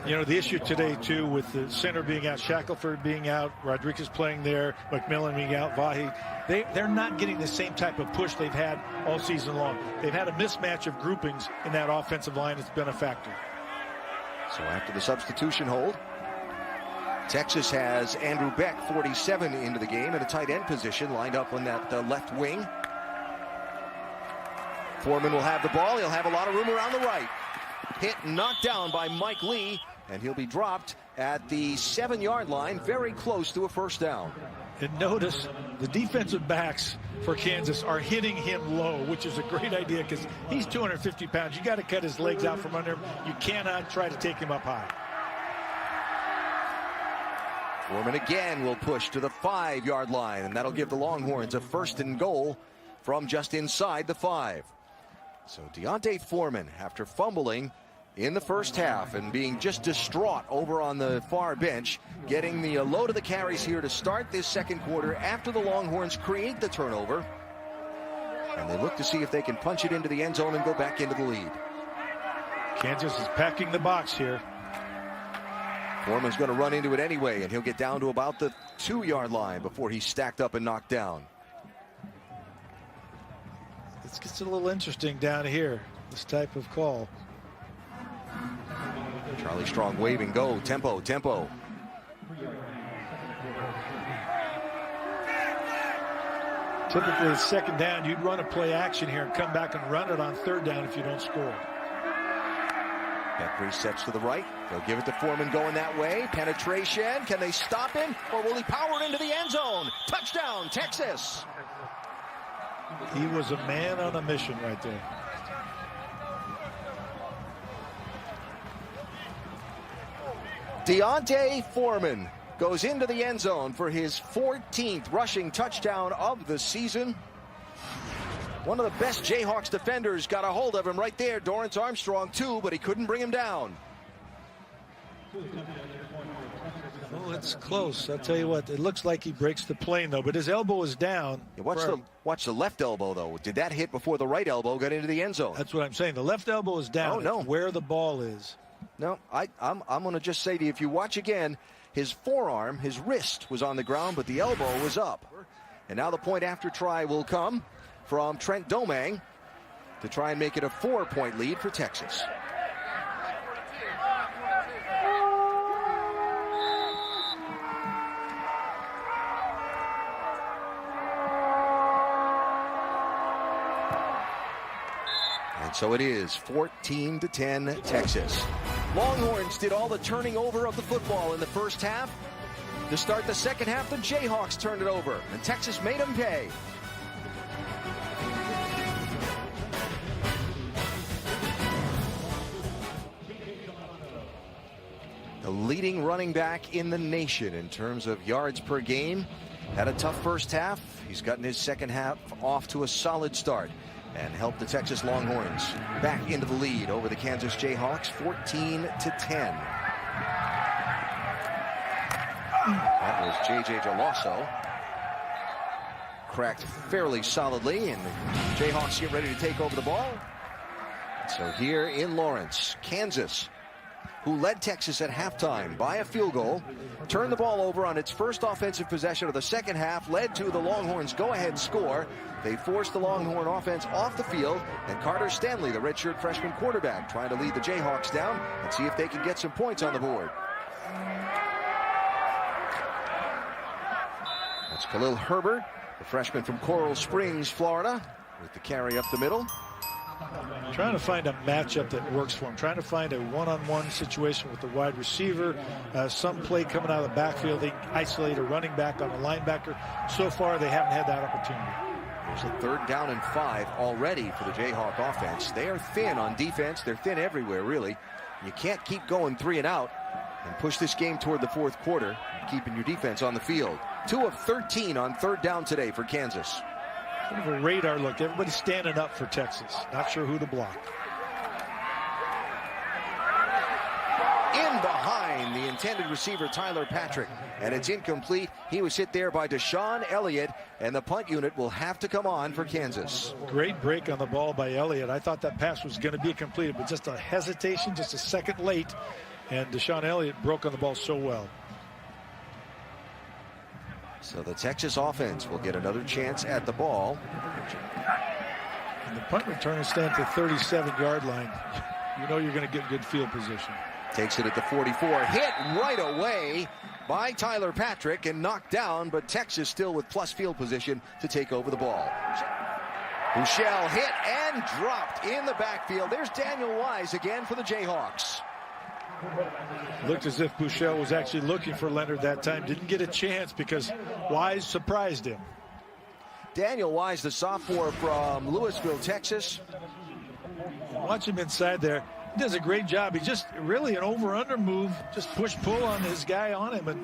You know, the issue today, too, with the center being out, Shackelford being out, Rodriguez playing there, McMillan being out, Vahi, they're not getting the same type of push they've had all season long. They've had a mismatch of groupings in that offensive line that's been a factor. So after the substitution hold, Texas has Andrew Beck, 47, into the game in a tight end position, lined up on that left wing. Foreman will have the ball. He'll have a lot of room around the right. Hit and knocked down by Mike Lee, and he'll be dropped at the 7-yard line, very close to a first down. And notice the defensive backs for Kansas are hitting him low, which is a great idea because he's 250 pounds. You got to cut his legs out from under him. You cannot try to take him up high. Foreman again will push to the 5-yard line, and that'll give the Longhorns a 1st and goal from just inside the 5. So D'Onta Foreman, after fumbling in the first half and being just distraught over on the far bench, getting the load of the carries here to start this second quarter after the Longhorns create the turnover. And they look to see if they can punch it into the end zone and go back into the lead. Kansas is packing the box here. Foreman's going to run into it anyway, and he'll get down to about the 2-yard line before he's stacked up and knocked down. This gets a little interesting down here, this type of call. Charley Strong waving, go, tempo, tempo. Typically, second down, you'd run a play action here and come back and run it on third down if you don't score. That resets to the right. They'll give it to Foreman going that way. Penetration. Can they stop him, or will he power into the end zone? Touchdown, Texas. He was a man on a mission right there. D'Onta Foreman goes into the end zone for his 14th rushing touchdown of the season. One of the best Jayhawks defenders got a hold of him right there. Dorrance Armstrong, too, but he couldn't bring him down. Oh, it's close. I'll tell you what, it looks like he breaks the plane, though, but his elbow is down. Watch the left elbow, though. Did that hit before the right elbow got into the end zone? That's what I'm saying. The left elbow is down. Oh, no. It's where the ball is. No, I'm going to just say to you, if you watch again, his forearm, his wrist was on the ground, but the elbow was up. And now the point after try will come from Trent Domang. to try and make it a 4-point lead for Texas. And so it is 14-10 Texas. Longhorns did all the turning over of the football in the first half. To start the second half, the Jayhawks turned it over, and Texas made them pay. The leading running back in the nation in terms of yards per game had a tough first half. He's gotten his second half off to a solid start and helped the Texas Longhorns back into the lead over the Kansas Jayhawks, 14-10. That was J.J. Gelasso. Cracked fairly solidly, and the Jayhawks get ready to take over the ball. So here in Lawrence, Kansas, who led Texas at halftime by a field goal, turned the ball over on its first offensive possession of the second half, led to the Longhorns' go-ahead score. They forced the Longhorn offense off the field, and Carter Stanley, the redshirt freshman quarterback, trying to lead the Jayhawks down and see if they can get some points on the board. That's Khalil Herbert, the freshman from Coral Springs, Florida, with the carry up the middle. Trying to find a matchup that works for him. Trying to find a one-on-one situation with the wide receiver. Some play coming out of the backfield. They isolate a running back on a linebacker. So far, they haven't had that opportunity. There's a 3rd down and 5 already for the Jayhawk offense. They are thin on defense. They're thin everywhere, really. You can't keep going 3 and out and push this game toward the fourth quarter, keeping your defense on the field. 2 of 13 on 3rd down today for Kansas. Kind of a radar look. Everybody's standing up for Texas. Not sure who to block. In behind the intended receiver, Tyler Patrick. And it's incomplete. He was hit there by Deshaun Elliott, and the punt unit will have to come on for Kansas. Great break on the ball by Elliott. I thought that pass was going to be completed, but just a hesitation, just a second late. And Deshaun Elliott broke on the ball so well. So the Texas offense will get another chance at the ball. And the punt return is stand at the 37-yard line. You know you're going to get good field position. Takes it at the 44. Hit right away by Tyler Patrick and knocked down, but Texas still with plus field position to take over the ball. Bouchel hit and dropped in the backfield. There's Daniel Wise again for the Jayhawks. Looked as if Bouchel was actually looking for Leonard that time. Didn't get a chance because Wise surprised him. Daniel Wise, the sophomore from Louisville, Texas. Watch him inside there. He does a great job. He just really an over-under move. Just push-pull on his guy on him. And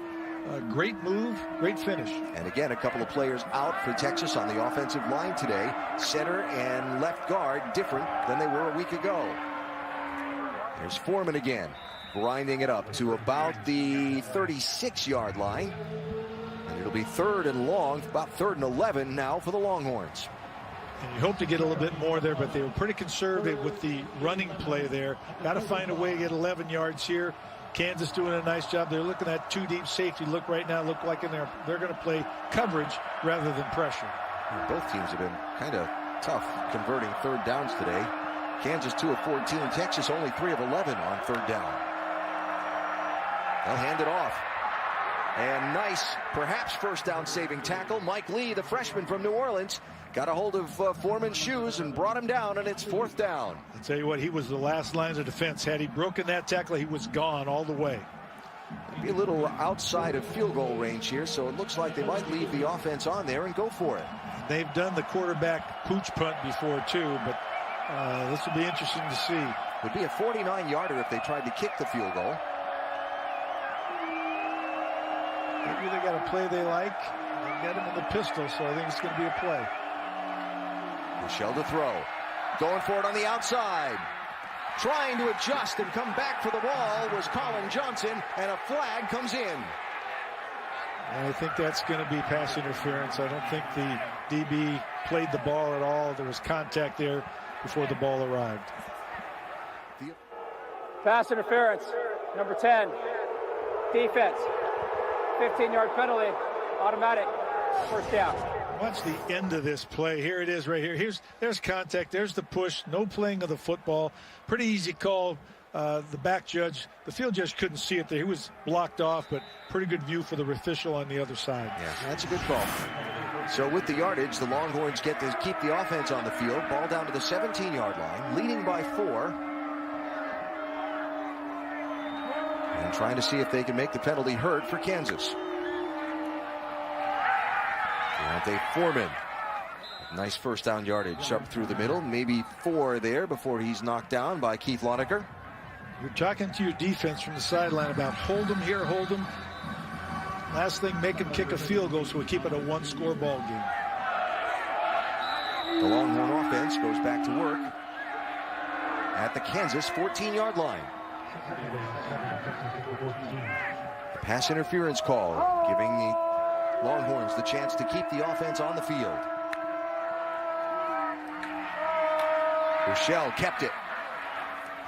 a great move, great finish. And again, a couple of players out for Texas on the offensive line today. Center and left guard different than they were a week ago. There's Foreman again, grinding it up to about the 36-yard line. And it'll be 3rd and long, about 3rd and 11 now for the Longhorns. And you hope to get a little bit more there, but they were pretty conservative with the running play there. Got to find a way to get 11 yards here. Kansas doing a nice job. They're looking at 2 deep safety look right now. Look like they're going to play coverage rather than pressure. Both teams have been kind of tough converting 3rd downs today. Kansas 2 of 14. Texas only 3 of 11 on 3rd down. They'll hand it off. And nice, perhaps first down saving tackle. Mike Lee, the freshman from New Orleans, got a hold of Foreman's shoes and brought him down, and it's 4th down. I'll tell you what, he was the last line of defense. Had he broken that tackle, he was gone all the way. Be a little outside of field goal range here, so it looks like they might leave the offense on there and go for it. They've done the quarterback pooch punt before too, but this will be interesting to see. Would be a 49-yarder if they tried to kick the field goal. Maybe they got a play they like. They got him in the pistol, so I think it's going to be a play. Michelle to throw. Going for it on the outside. Trying to adjust and come back for the ball was Colin Johnson, and a flag comes in. And I think that's going to be pass interference. I don't think the DB played the ball at all. There was contact there before the ball arrived. Pass interference, number 10. Defense. 15-yard penalty, automatic, 1st down. Watch the end of this play. Here it is right here. There's contact. There's the push. No playing of the football. Pretty easy call. The field judge couldn't see it there. He was blocked off, but pretty good view for the official on the other side. Yeah, that's a good call. So with the yardage, the Longhorns get to keep the offense on the field. Ball down to the 17-yard line, leading by 4. And trying to see if they can make the penalty hurt for Kansas. Onta Foreman. Nice first down yardage up through the middle. Maybe 4 there before he's knocked down by Keith Lonecker. You're talking to your defense from the sideline about hold them here, hold them. Last thing, make them kick a field goal so we keep it a 1-score ball game. The Longhorn offense goes back to work at the Kansas 14-yard line. The pass interference call, giving the Longhorns the chance to keep the offense on the field. Buechele kept it.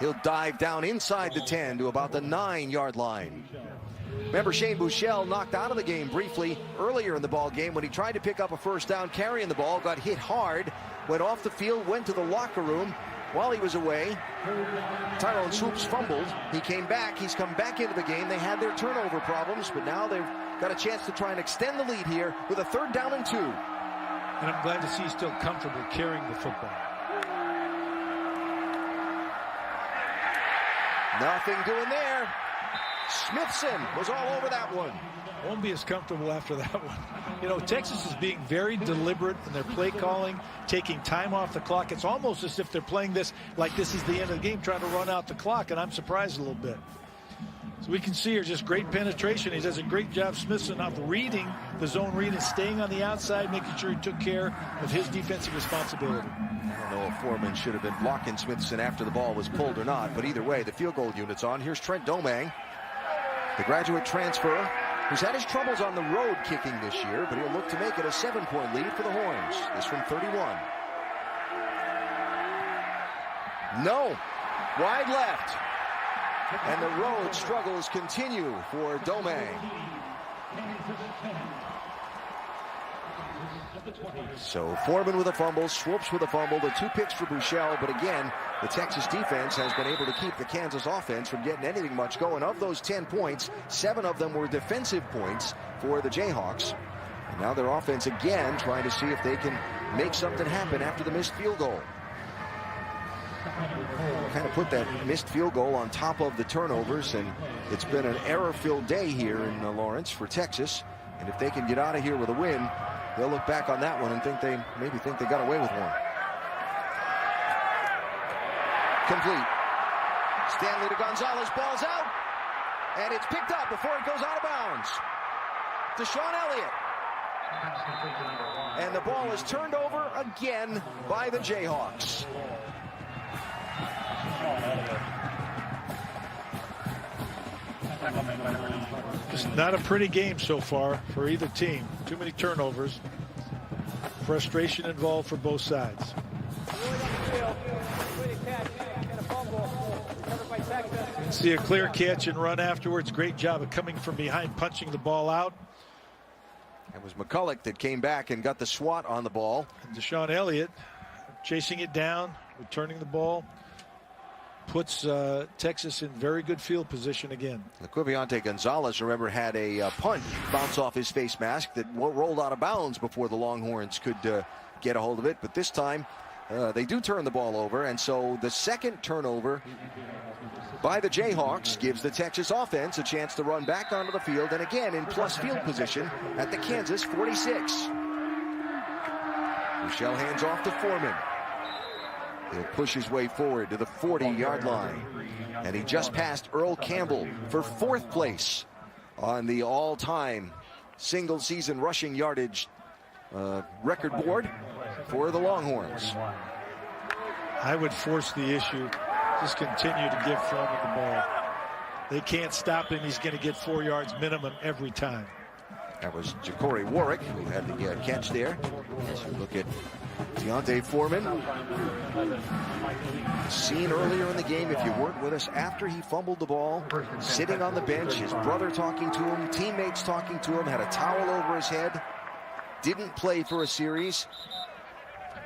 He'll dive down inside the 10 to about the 9-yard line. Remember, Shane Buechele knocked out of the game briefly earlier in the ball game when he tried to pick up a first down carrying the ball, got hit hard, went off the field, went to the locker room. While he was away, Tyrone Swoops fumbled. He came back. He's come back into the game. They had their turnover problems, but now they've got a chance to try and extend the lead here with a 3rd down and 2. And I'm glad to see he's still comfortable carrying the football. Nothing doing there. Smithson was all over that one. Won't be as comfortable after that one. You know, Texas is being very deliberate in their play calling, taking time off the clock. It's almost as if they're playing this like this is the end of the game, trying to run out the clock, and I'm surprised a little bit. So we can see here just great penetration. He does a great job, Smithson, of reading the zone read and staying on the outside, making sure he took care of his defensive responsibility. I don't know if Foreman should have been blocking Smithson after the ball was pulled or not, but either way, the field goal unit's on. Here's Trent Domingue, the graduate transfer, who's had his troubles on the road kicking this year, but he'll look to make it a 7-point lead for the Horns. This from 31. No. Wide left. And the road struggles continue for Domingue. So Foreman with a fumble, Swoops with a fumble, the 2 picks for Buechele, but again, the Texas defense has been able to keep the Kansas offense from getting anything much going. Of those 10 points, 7 of them were defensive points for the Jayhawks. And now their offense again trying to see if they can make something happen after the missed field goal. Kind of put that missed field goal on top of the turnovers, and it's been an error-filled day here in Lawrence for Texas. And if they can get out of here with a win, they'll look back on that one and maybe think they got away with one. Complete. Stanley to Gonzalez, ball's out, and it's picked up before it goes out of bounds. Deshaun Elliott. And the ball is turned over again by the Jayhawks. Just not a pretty game so far for either team. Too many turnovers. Frustration involved for both sides. You see a clear catch and run afterwards. Great job of coming from behind, punching the ball out. It was McCulloch that came back and got the swat on the ball. And Deshaun Elliott chasing it down, returning the ball. Puts Texas in very good field position again. Laquiviante Gonzalez, remember, had a punt bounce off his face mask that rolled out of bounds before the Longhorns could get a hold of it. But this time, they do turn the ball over. And so the second turnover by the Jayhawks gives the Texas offense a chance to run back onto the field. And again, in plus field position at the Kansas 46. Buechele hands off to Foreman. He'll push his way forward to the 40-yard line. And he just passed Earl Campbell for 4th place on the all-time single-season rushing yardage record board for the Longhorns. I would force the issue. Just continue to give Foreman the ball. They can't stop him. He's going to get 4 yards minimum every time. That was Ja'Cory Warwick who had the catch there. As we look at Onta Foreman, seen earlier in the game, if you weren't with us, after he fumbled the ball, sitting on the bench, his brother talking to him, teammates talking to him, had a towel over his head. didn't play for a series,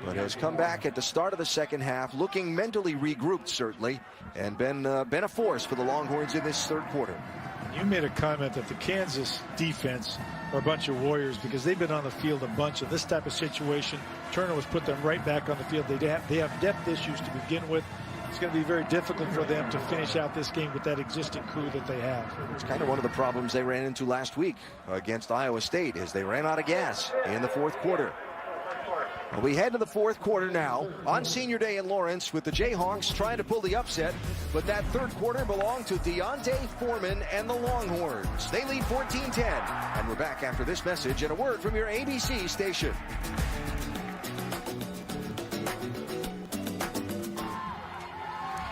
but has come back at the start of the second half, looking mentally regrouped, certainly, and been a force for the Longhorns in this third quarter. You made a comment that the Kansas defense are a bunch of warriors because they've been on the field a bunch of this type of situation. Turnovers put them right back on the field. They have depth issues to begin with. It's going to be very difficult for them to finish out this game with that existing crew that they have. It's kind of one of the problems they ran into last week against Iowa State, as they ran out of gas in the fourth quarter. Well, we head to the fourth quarter now on Senior Day in Lawrence with the Jayhawks trying to pull the upset, but that third quarter belonged to D Onta Foreman and the Longhorns. They lead 14-10, and we're back after this message and a word from your ABC station.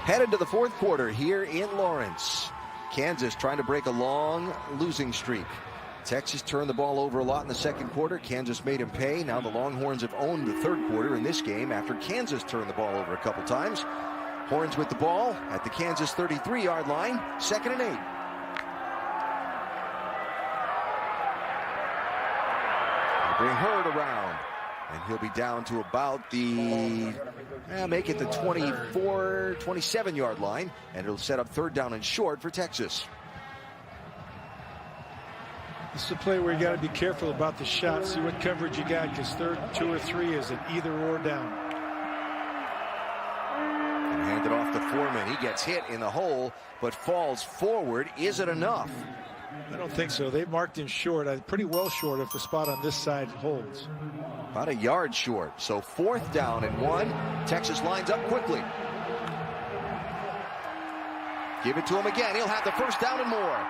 Headed to the fourth quarter here in Lawrence. Kansas trying to break a long losing streak. Texas turned the ball over a lot in the second quarter. Kansas made him pay. Now the Longhorns have owned the third quarter in this game after Kansas turned the ball over a couple times. Horns with the ball at the Kansas 33-yard line. 2nd and 8. Bring Hurd around, and he'll be down to about the, make it the 24, 27-yard line, and it'll set up third down and short for Texas. This is a play where you got to be careful about the shot. See what coverage you got, because third, 2 or 3 is an either or down. And hand it off to Foreman. He gets hit in the hole, but falls forward. Is it enough? I don't think so. They marked him short, pretty well short if the spot on this side holds. About a yard short. So 4th down and 1. Texas lines up quickly. Give it to him again. He'll have the first down and more.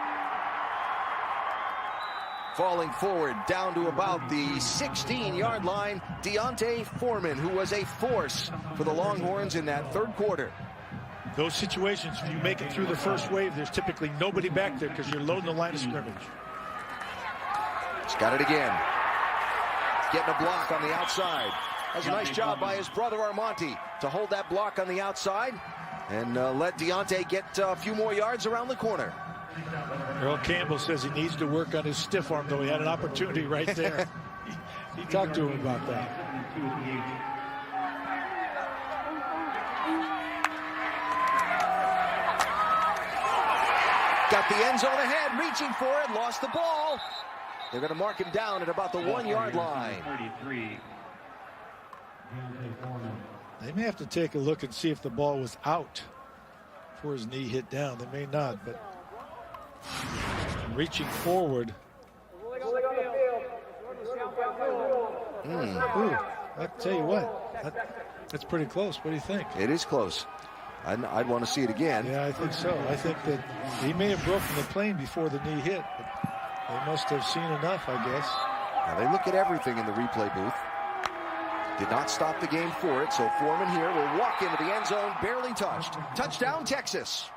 Falling forward down to about the 16-yard line, D Onta Foreman, who was a force for the Longhorns in that third quarter. Those situations, if you make it through the first wave, there's typically nobody back there because you're loading the line of scrimmage. He's got it again. Getting a block on the outside. That's a nice job by his brother Armonte to hold that block on the outside and let D Onta get a few more yards around the corner. Earl Campbell says he needs to work on his stiff arm, though. He had an opportunity right there. he talked to him about that. Got the end zone ahead, reaching for it, lost the ball. They're going to mark him down at about the 1-yard line. They may have to take a look and see if the ball was out before his knee hit down. They may not, but reaching forward. Ooh, I tell you what, that's pretty close. What do you think? It is close. I'd want to see it again. Yeah, I think so. I think that he may have broken the plane before the knee hit, but they must have seen enough, I guess. Now they look at everything in the replay booth. Did not stop the game for it, so Foreman here will walk into the end zone, barely touched. Touchdown, Texas.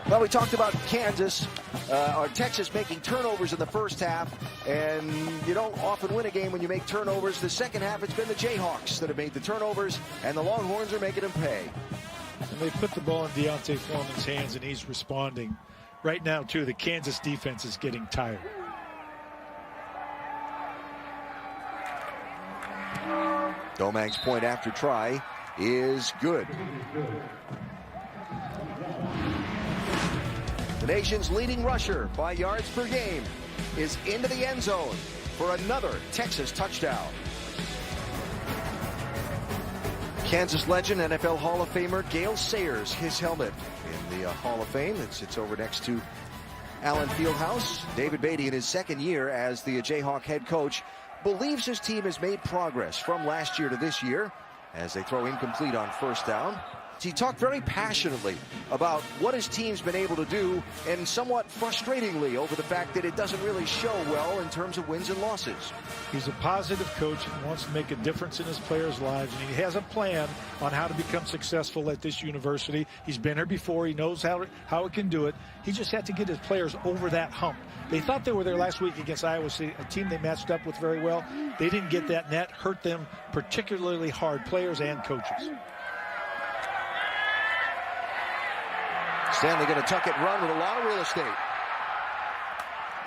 Well, we talked about Kansas, or Texas making turnovers in the first half, and you don't often win a game when you make turnovers. The second half, it's been the Jayhawks that have made the turnovers, and the Longhorns are making them pay. And they put the ball in D Onta Foreman's hands, and he's responding. Right now, too, the Kansas defense is getting tired. Domang's point after try is good. The nation's leading rusher by yards per game is into the end zone for another Texas touchdown. Kansas legend, NFL Hall of Famer Gale Sayers, his helmet in the Hall of Fame that sits over next to Allen Fieldhouse. David Beatty, in his second year as the Jayhawk head coach, believes his team has made progress from last year to this year as they throw incomplete on first down. He talked very passionately about what his team's been able to do, and somewhat frustratingly over the fact that it doesn't really show well in terms of wins and losses. He's a positive coach and wants to make a difference in his players' lives, and he has a plan on how to become successful at this university. He's been here before. He knows how it can do it. He just had to get his players over that hump. They thought they were there last week against Iowa State, a team they matched up with very well. They didn't get that net, hurt them particularly hard, players and coaches. Stanley going to tuck it, run with a lot of real estate.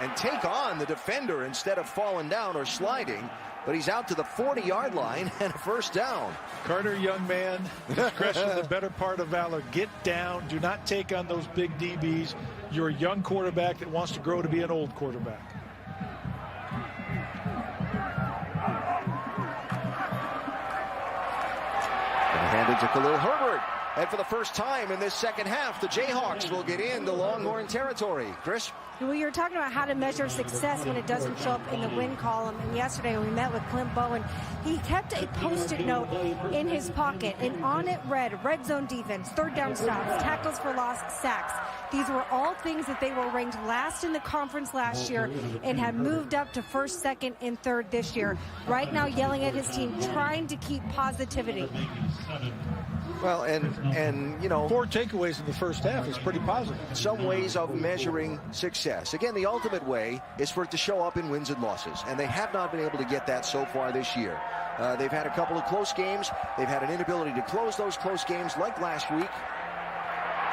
And take on the defender instead of falling down or sliding. But he's out to the 40-yard line and a first down. Carter, young man, discretion the better part of valor. Get down. Do not take on those big DBs. You're a young quarterback that wants to grow to be an old quarterback. And handed to Khalil Herbert. And for the first time in this second half, the Jayhawks will get into Longhorn territory. Chris? Well, you're talking about how to measure success when it doesn't show up in the win column. And yesterday we met with Clint Bowen. He kept a Post-it note in his pocket, and on it read, red zone defense, third down stops, tackles for loss, sacks. These were all things that they were ranked last in the conference last year and had moved up to first, second, and third this year. Right now yelling at his team, trying to keep positivity. Well, and you know, 4 takeaways in the first half is pretty positive. Some ways of measuring success. Again, the ultimate way is for it to show up in wins and losses, and they have not been able to get that so far this year. They've had a couple of close games. They've had an inability to close those close games like last week.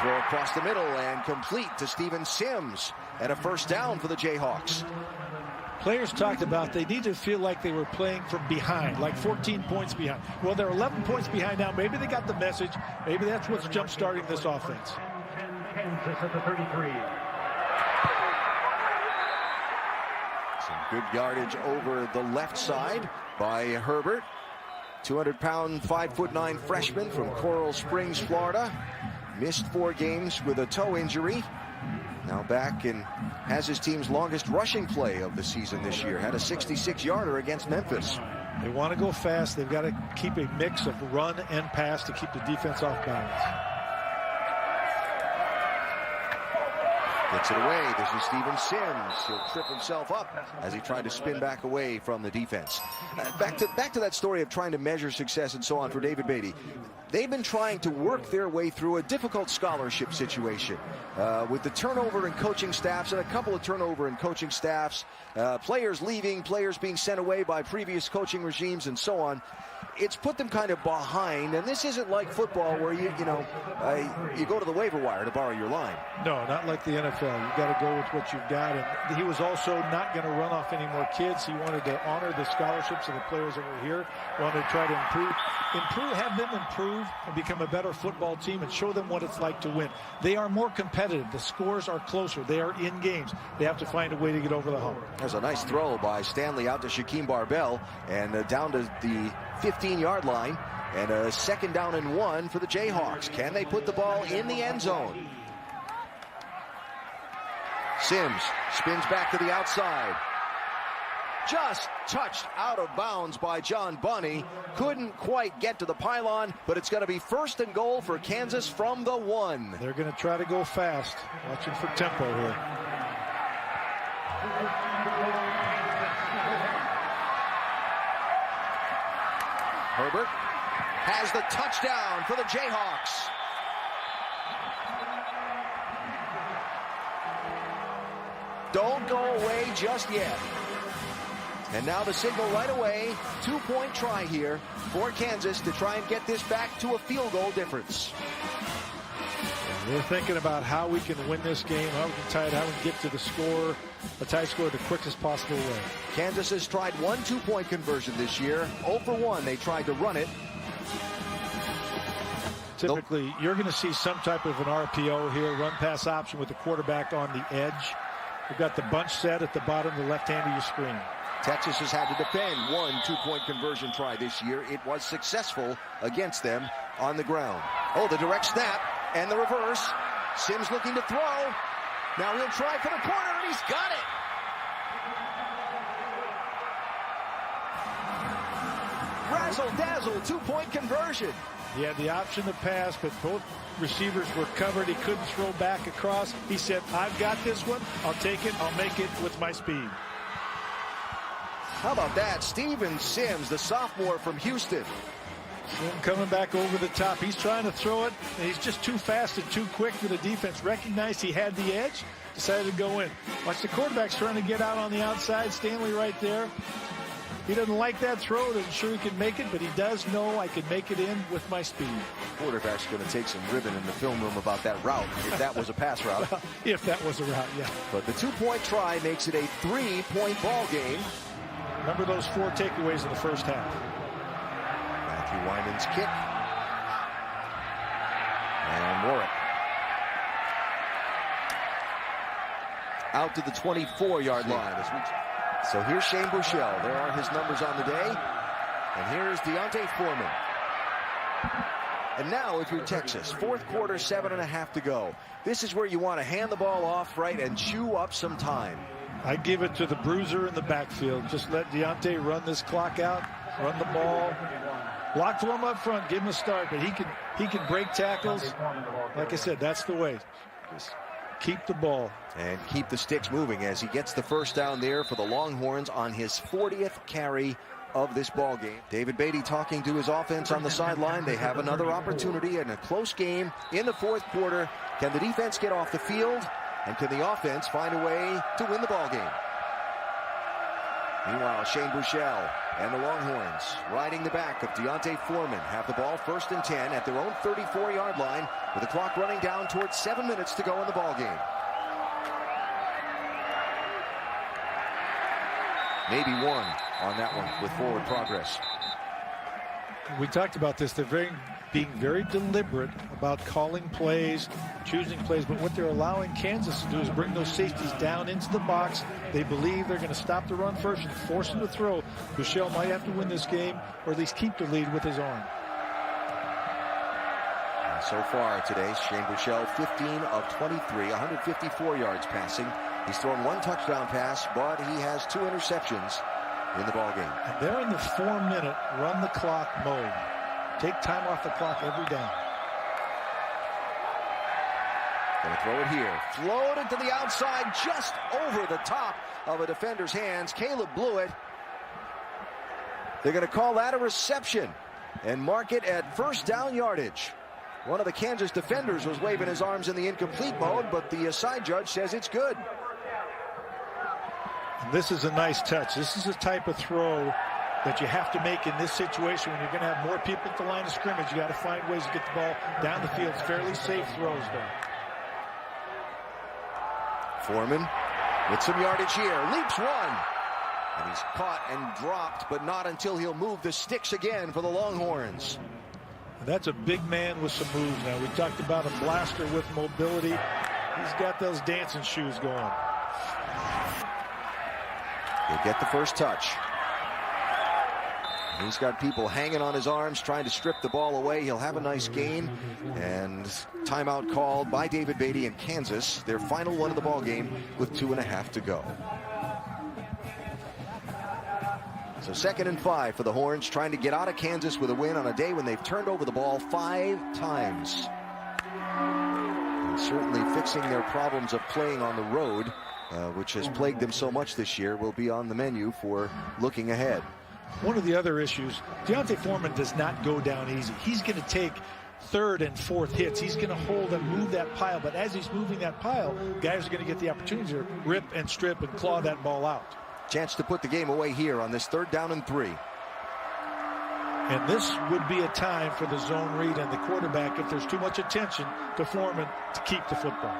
Throw across the middle and complete to Steven Sims, and a first down for the Jayhawks. Players talked about they need to feel like they were playing from behind, like 14 points behind. Well, they're 11 points behind now. Maybe they got the message. Maybe that's what's jump-starting this offense. Kansas at the 33. Some good yardage over the left side by Herbert. 200-pound, 5'9" freshman from Coral Springs, Florida. Missed 4 games with a toe injury. Now back and has his team's longest rushing play of the season this year. Had a 66-yarder against Memphis. They want to go fast. They've got to keep a mix of run and pass to keep the defense off balance. Gets it away. This is Steven Sims. He'll trip himself up as he tried to spin back away from the defense. Back to that story of trying to measure success and so on for David Beatty. They've been trying to work their way through a difficult scholarship situation with the turnover in coaching staffs and a couple of turnover in coaching staffs, players leaving, players being sent away by previous coaching regimes and so on. It's put them kind of behind, and this isn't like football where you go to the waiver wire to borrow your line. No, not like the NFL. You got to go with what you've got. And he was also not going to run off any more kids. He wanted to honor the scholarships of the players that were here. Wanted to try to have them improve and become a better football team and show them what it's like to win. They are more competitive. The scores are closer. They are in games. They have to find a way to get over the hump. There's a nice throw by Stanley out to Shaquem Barbell and down to the 15-yard line, and a second down and 1 for the Jayhawks. Can they put the ball in the end zone? Sims spins back to the outside. Just touched out of bounds by John Bunny. Couldn't quite get to the pylon, but it's going to be first and goal for Kansas from the 1. They're going to try to go fast. Watching for tempo here. Herbert has the touchdown for the Jayhawks. Don't go away just yet. And now the signal right away. 2-point try here for Kansas to try and get this back to a field goal difference. We're thinking about how we can win this game, how we can tie it, how we can get to the score, a tie score the quickest possible way. Kansas has tried 1 2-point conversion this year. 0 for 1. They tried to run it. Typically, you're going to see some type of an RPO here, run-pass option with the quarterback on the edge. We've got the bunch set at the bottom of the left hand of your screen. Texas has had to defend 1 2-point conversion try this year. It was successful against them on the ground. Oh, the direct snap and the reverse. Sims looking to throw. Now he'll try for the corner, and he's got it. Razzle-dazzle, 2-point conversion. He had the option to pass, but both receivers were covered. He couldn't throw back across. He said, I've got this one. I'll take it. I'll make it with my speed. How about that? Steven Sims, the sophomore from Houston. Coming back over the top. He's trying to throw it, and he's just too fast and too quick for the defense. Recognized he had the edge, decided to go in. Watch the quarterback's trying to get out on the outside. Stanley right there. He doesn't like that throw. Isn't sure he can make it, but he does know I can make it in with my speed. Quarterback's going to take some ribbon in the film room about that route, if that was a pass route. If that was a route, yeah. But the 2-point try makes it a 3-point ball game. Remember those 4 takeaways in the first half. Matthew Wyman's kick. And Warwick. Out to the 24-yard line. So here's Shane Buechele. There are his numbers on the day. And here's Onta Foreman. And now if you're Texas, fourth quarter, 7.5 to go. This is where you want to hand the ball off right and chew up some time. I give it to the bruiser in the backfield. Just let Onta run this clock out, run the ball. Block to him up front, give him a start, but he can break tackles. Like I said, that's the way. Just keep the ball. And keep the sticks moving as he gets the first down there for the Longhorns on his 40th carry of this ball game. David Beatty talking to his offense on the sideline. They have another opportunity in a close game in the fourth quarter. Can the defense get off the field? And can the offense find a way to win the ball game? Meanwhile, Shane Buechele and the Longhorns riding the back of Onta Foreman have the ball 1st and 10 at their own 34-yard line with the clock running down towards 7 minutes to go in the ball game. Maybe one on that one with forward progress. We talked about this. They're being very deliberate about calling plays, choosing plays, but what they're allowing Kansas to do is bring those safeties down into the box. They believe they're going to stop the run first and force them to throw. Buechele might have to win this game or at least keep the lead with his arm. And so far today, Shane Buechele 15 of 23, 154 yards passing. He's thrown 1 touchdown pass, but he has 2 interceptions in the ballgame. And they're in the 4-minute run the clock mode. Take time off the clock every down. Going to throw it here. Floated to the outside, just over the top of a defender's hands. Caleb blew it. They're going to call that a reception and mark it at first down yardage. One of the Kansas defenders was waving his arms in the incomplete mode, but the side judge says it's good. And this is a nice touch. This is the type of throw that you have to make in this situation when you're going to have more people at the line of scrimmage. You got to find ways to get the ball down the field. It's fairly safe throws there. Foreman with some yardage here. Leaps one. And he's caught and dropped, but not until he'll move the sticks again for the Longhorns. And that's a big man with some moves now. We talked about a blaster with mobility. He's got those dancing shoes going. He'll get the first touch. He's got people hanging on his arms trying to strip the ball away. He'll have a nice gain. And timeout called by David Beatty in Kansas. Their final one of the ball game with 2.5 to go. So 2nd and 5 for the Horns, trying to get out of Kansas with a win on a day when they've turned over the ball 5 times. And certainly fixing their problems of playing on the road, which has plagued them so much this year, will be on the menu for looking ahead. One of the other issues, Onta Foreman does not go down easy. He's going to take 3rd and 4th hits. He's going to hold and move that pile, but as he's moving that pile, guys are going to get the opportunity to rip and strip and claw that ball out. Chance to put the game away here on this 3rd down and 3. And this would be a time for the zone read and the quarterback, if there's too much attention to Foreman, to keep the football.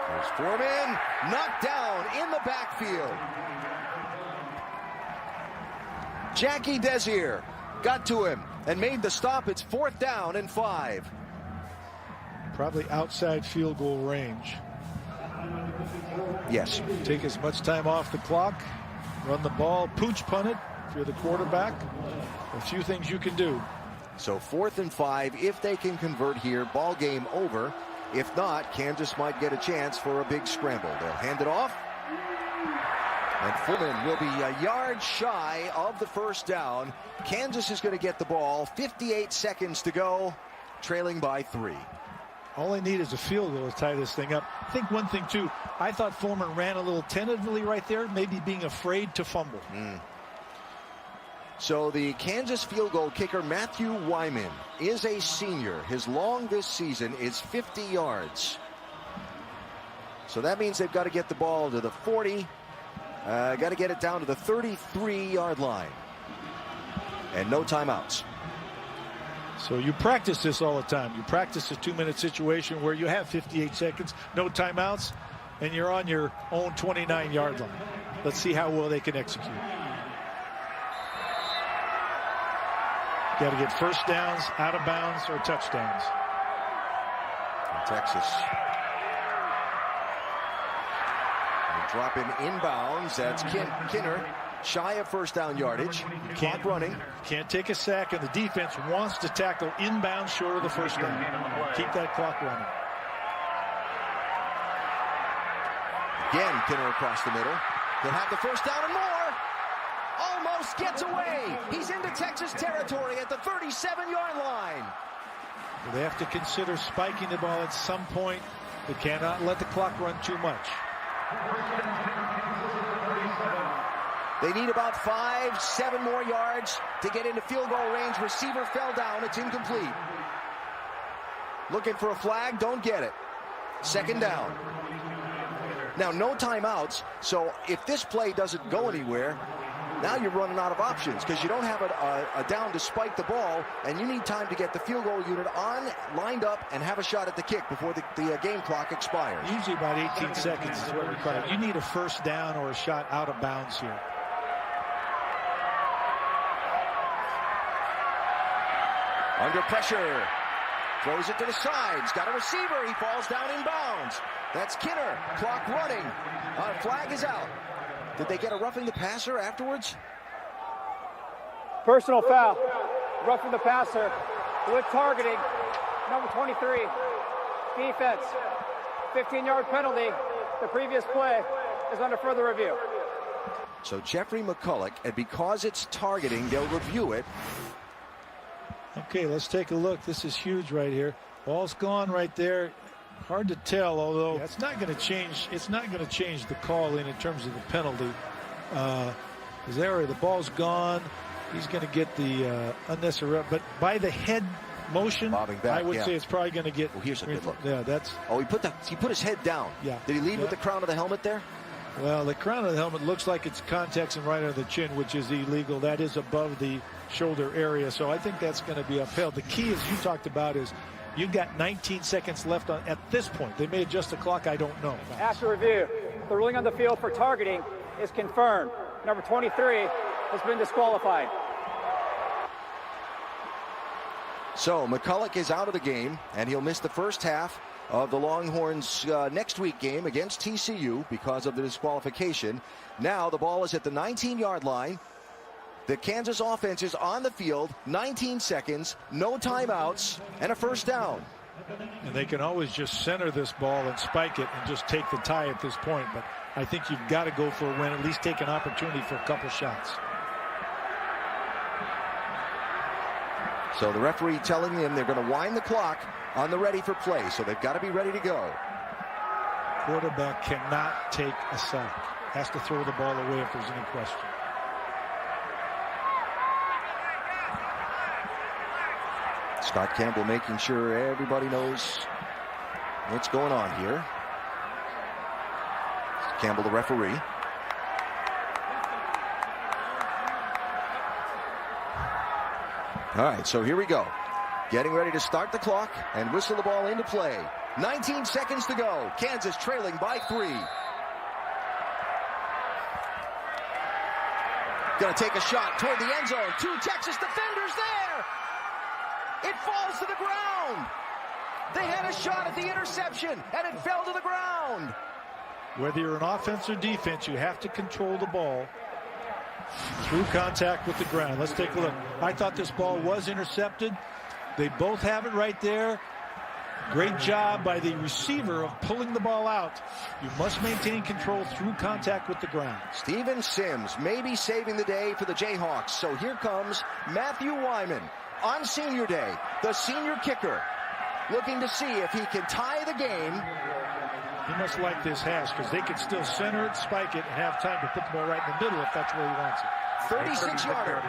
There's Foreman, knocked down in the backfield. Jackie Desir got to him and made the stop. It's 4th down and 5. Probably outside field goal range. Yes. Take as much time off the clock, run the ball, pooch punt it if you're the quarterback. A few things you can do. So 4th and 5, if they can convert here, ball game over. If not, Kansas might get a chance for a big scramble. They'll hand it off. And Foreman will be a yard shy of the first down. Kansas is going to get the ball. 58 seconds to go, trailing by 3. All they need is a field goal to tie this thing up. I think one thing, too, I thought Foreman ran a little tentatively right there, maybe being afraid to fumble. So the Kansas field goal kicker, Matthew Wyman, is a senior. His long this season is 50 yards. So that means they've got to get the ball to the 40. Got to get it down to the 33-yard line. And no timeouts. So you practice this all the time. You practice a 2-minute situation where you have 58 seconds, no timeouts, and you're on your own 29-yard line. Let's see how well they can execute. Got to get first downs, out of bounds, or touchdowns. And Texas. Drop in inbounds. That's Kinner. Shy of first down yardage. Clock running. Can't take a sack, and the defense wants to tackle inbound short of the first down. Keep that clock running. Again, Kinner across the middle. He'll have the first down and more. Almost gets away. He's into Texas territory at the 37-yard line. Well, they have to consider spiking the ball at some point. They cannot let the clock run too much. They need about 5-7 more yards to get into field goal range. Receiver fell down. It's incomplete. Looking for a flag. Don't get it. Second down. Now, no timeouts. So if this play doesn't go anywhere, now you're running out of options because you don't have a down to spike the ball, and you need time to get the field goal unit on, lined up, and have a shot at the kick before the game clock expires. Usually about 18 seconds is what required. You need a first down or a shot out of bounds here. Under pressure. Throws it to the sides. Got a receiver. He falls down in bounds. That's Kinner. Clock running. Flag is out. Did they get a roughing the passer afterwards? Personal foul. Roughing the passer with targeting. Number 23. Defense. 15-yard penalty. The previous play is under further review. So Jeffrey McCulloch, and because it's targeting, they'll review it. Okay, let's take a look. This is huge right here. Ball's gone right there. Hard to tell, although it's not going to change. It's not going to change the call in terms of the penalty. The ball's gone. He's going to get the unnecessary. But by the head motion, back, I would say it's probably going to get. Well, here's a good look. Yeah, that's. Oh, he put his head down. Yeah. Did he lead with the crown of the helmet there? Well, the crown of the helmet looks like it's contacting right under the chin, which is illegal. That is above the shoulder area, so I think that's going to be upheld. The key, as you talked about, is you've got 19 seconds left at this point. They may adjust the clock. I don't know. After review, the ruling on the field for targeting is confirmed. Number 23 has been disqualified. So McCulloch is out of the game, and he'll miss the first half of the Longhorns' next week game against TCU because of the disqualification. Now the ball is at the 19-yard line. The Kansas offense is on the field, 19 seconds, no timeouts, and a first down. And they can always just center this ball and spike it and just take the tie at this point. But I think you've got to go for a win, at least take an opportunity for a couple shots. So the referee telling them they're going to wind the clock on the ready for play. So they've got to be ready to go. Quarterback cannot take a sack. Has to throw the ball away if there's any question. Scott Campbell making sure everybody knows what's going on here. Campbell, the referee. All right, so here we go. Getting ready to start the clock and whistle the ball into play. 19 seconds to go. Kansas trailing by 3. Going to take a shot toward the end zone. 2 Texas defenders there. It falls to the ground. They had a shot at the interception, and it fell to the ground. Whether you're an offense or defense, you have to control the ball through contact with the ground. Let's take a look. I thought this ball was intercepted. They both have it right there. Great job by the receiver of pulling the ball out. You must maintain control through contact with the ground. Steven Sims may be saving the day for the Jayhawks. So here comes Matthew Wyman on senior day, the senior kicker, looking to see if he can tie the game. He must like this hash because they can still center it, spike it, and have time to put the ball right in the middle if that's where he wants it. 36-yarder.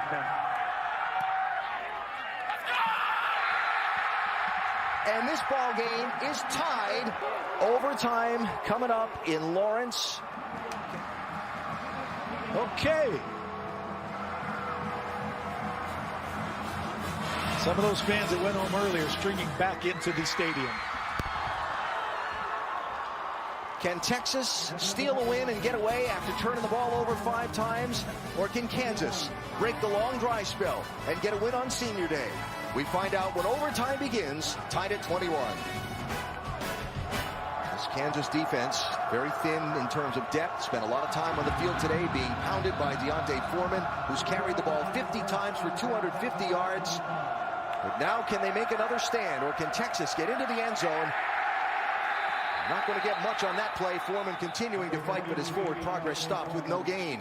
And this ball game is tied. Overtime coming up in Lawrence. Okay. Some of those fans that went home earlier stringing back into the stadium. Can Texas steal a win and get away after turning the ball over 5 times? Or can Kansas break the long dry spell and get a win on Senior Day? We find out when overtime begins, tied at 21. This Kansas defense, very thin in terms of depth, spent a lot of time on the field today being pounded by De Onta Foreman, who's carried the ball 50 times for 250 yards. But now can they make another stand, or can Texas get into the end zone? Not going to get much on that play. Foreman continuing to fight, but his forward progress stopped with no gain.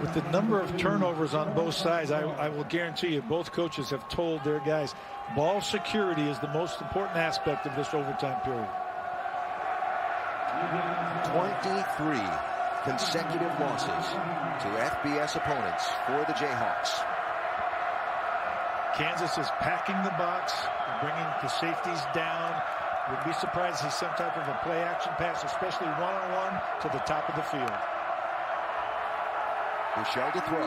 With the number of turnovers on both sides, I will guarantee you both coaches have told their guys ball security is the most important aspect of this overtime period. 23 consecutive losses to FBS opponents for the Jayhawks. Kansas is packing the box, bringing the safeties down. Would be surprised to see some type of a play action pass, especially one-on-one to the top of the field. Michelle to throw.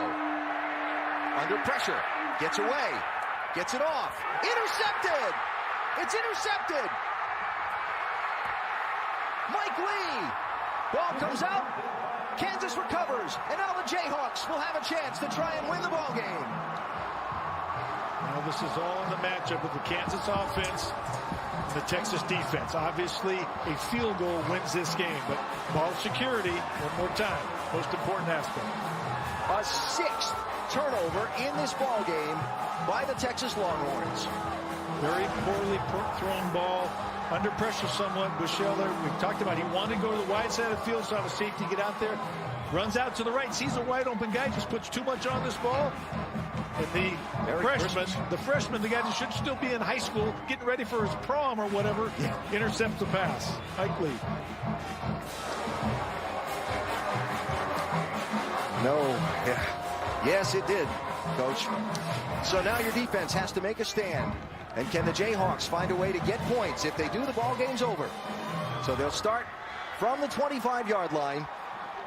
Under pressure. Gets away. Gets it off. Intercepted! It's intercepted! Mike Lee! Ball comes out. Kansas recovers. And now the Jayhawks will have a chance to try and win the ball game. Now this is all in the matchup with the Kansas offense and the Texas defense. Obviously, a field goal wins this game, but ball security, one more time, most important aspect. A 6th turnover in this ball game by the Texas Longhorns. Very poorly thrown ball, under pressure somewhat. Bushell, we talked about, he wanted to go to the wide side of the field, saw the safety get out there, runs out to the right, sees a wide open guy, just puts too much on this ball. And the freshman, the guy that should still be in high school, getting ready for his prom or whatever, intercepts the pass. Mike Lee. No. Yeah. Yes, it did, Coach. So now your defense has to make a stand. And can the Jayhawks find a way to get points? If they do, the ball game's over. So they'll start from the 25-yard line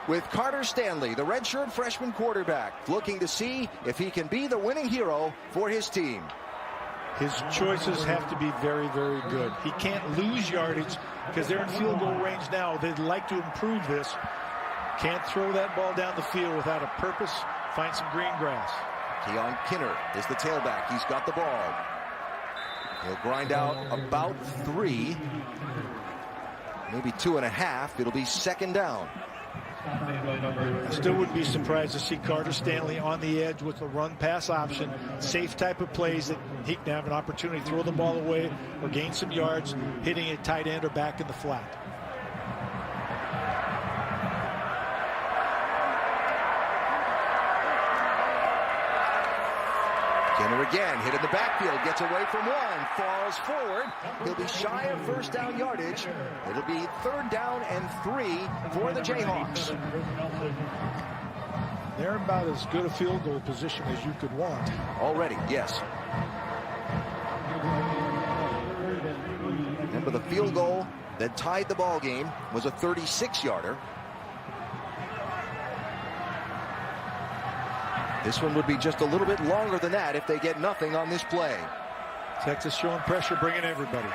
with Carter Stanley, the redshirt freshman quarterback, looking to see if he can be the winning hero for his team. His choices have to be very, very good. He can't lose yardage because they're in field goal range now. They'd like to improve this. Can't throw that ball down the field without a purpose. Find some green grass. Keon Kinner is the tailback. He's got the ball. He'll grind out about 3, maybe 2.5. It'll be 2nd down. I still wouldn't be surprised to see Carter Stanley on the edge with a run-pass option. Safe type of plays that he can have an opportunity to throw the ball away or gain some yards, hitting a tight end or back in the flat. Kenner again, hit in the backfield, gets away from one, falls forward. He'll be shy of 1st down yardage. It'll be 3rd down and 3 for the Jayhawks. They're about as good a field goal position as you could want. Already, yes. Remember, the field goal that tied the ball game was a 36-yarder. This one would be just a little bit longer than that if they get nothing on this play. Texas showing pressure, bringing everybody.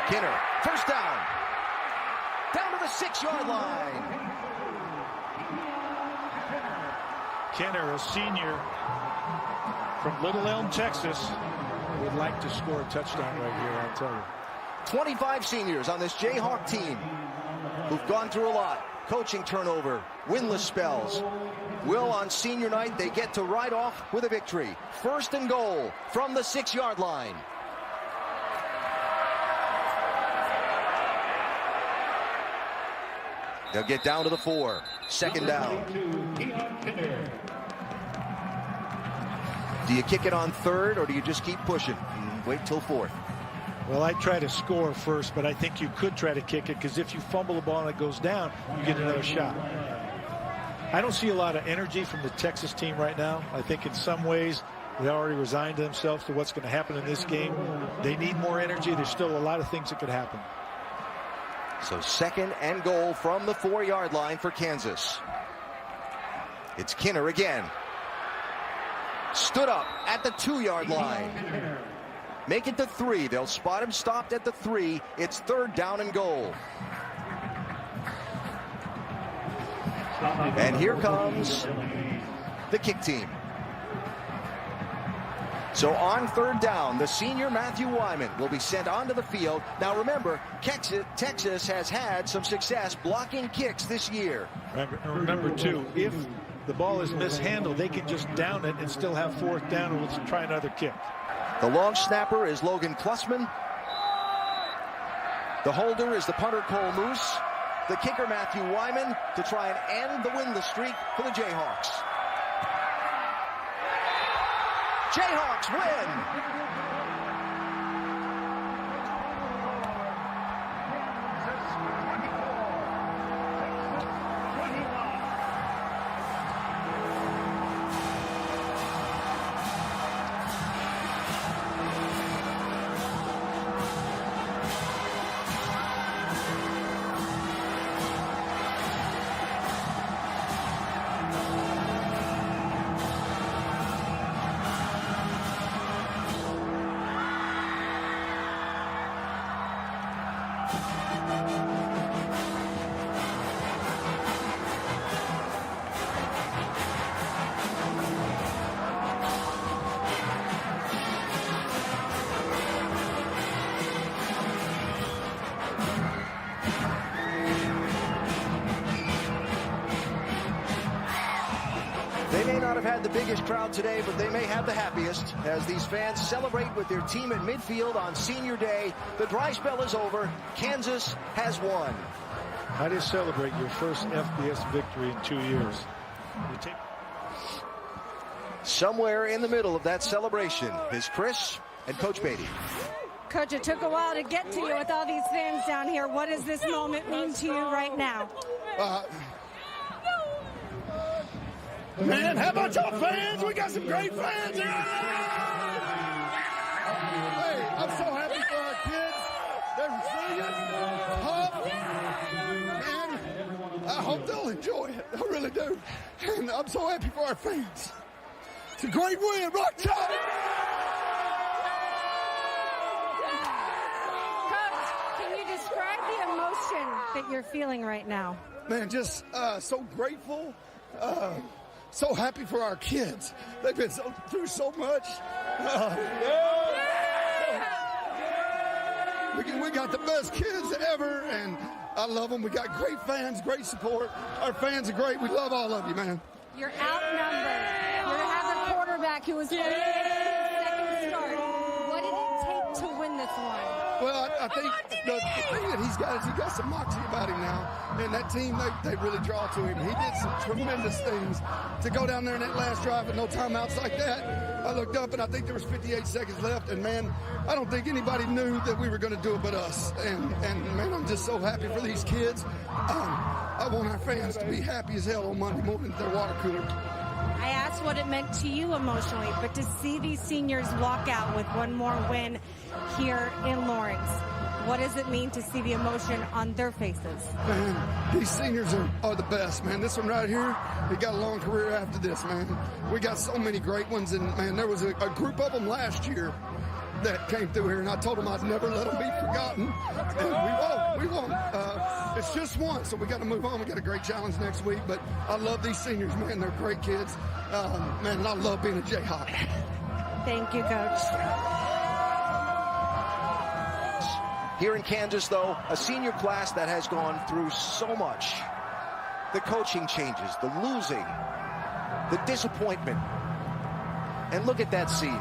Kinner, 1st down. Down to the 6-yard line. Kinner, a senior from Little Elm, Texas, would like to score a touchdown right here, I'll tell you. 25 seniors on this Jayhawk team who've gone through a lot. Coaching turnover, winless spells. Will on senior night, they get to ride off with a victory. 1st and goal from the 6-yard line. They'll get down to the 4. 2nd down. Do you kick it on 3rd or do you just keep pushing and wait till 4th? Well, I try to score first, but I think you could try to kick it because if you fumble the ball and it goes down, you get another shot. I don't see a lot of energy from the Texas team right now. I think in some ways they already resigned themselves to what's going to happen in this game. They need more energy. There's still a lot of things that could happen. So 2nd and goal from the 4-yard line for Kansas. It's Kinner again. Stood up at the 2-yard line. Make it the 3. They'll spot him stopped at the 3. It's 3rd down and goal. And here comes the kick team. So on 3rd down, the senior Matthew Wyman will be sent onto the field. Now remember, Texas has had some success blocking kicks this year. Remember too, if the ball is mishandled, they can just down it and still have 4th down, and let's try another kick. The long snapper is Logan Klussman. The holder is the punter Cole Moose. The kicker Matthew Wyman to try and end the winless streak for the Jayhawks. Jayhawks win. They may not have had the biggest crowd today, but they may have the happiest as these fans celebrate with their team at midfield on senior day. The dry spell is over. Kansas has won. How do you celebrate your first FBS victory in 2 years? Somewhere in the middle of that celebration is Chris and Coach Beatty. Coach, it took a while to get to you with all these fans down here. What does this moment mean to you right now? Man, how about y'all fans? We got some great fans here. Hey, I'm so happy for our kids. They're resilient, tough, and I hope they'll enjoy it. I really do. And I'm so happy for our fans. It's a great win. Rock Tide! Coach, can you describe the emotion that you're feeling right now? Man, just so grateful. So happy for our kids. They've been through so much. We got the best kids ever, and I love them. We got great fans, great support. Our fans are great. We love all of you, man. You're outnumbered. You have a quarterback who was 48 in his second start. What did it take to win this one? Well, I think the thing that he's got is he got some moxie about him now. And that team, they really draw to him. He did some tremendous things to go down there in that last drive with no timeouts like that. I looked up, and I think there was 58 seconds left. And, man, I don't think anybody knew that we were going to do it but us. And man, I'm just so happy for these kids. I want our fans to be happy as hell on Monday morning at their water cooler. I asked what it meant to you emotionally, but to see these seniors walk out with one more win here in Lawrence, what does it mean to see the emotion on their faces? Man, these seniors are the best, man. This one right here, he got a long career after this, man. We got so many great ones, and, man, there was a group of them last year that came through here, and I told them I'd never let them be forgotten. And we won't. It's just one, so we got to move on. We got a great challenge next week, but I love these seniors, man. They're great kids. Man, and I love being a Jayhawk. Thank you, Coach. Here in Kansas, though, a senior class that has gone through so much. The coaching changes, the losing, the disappointment. And look at that scene.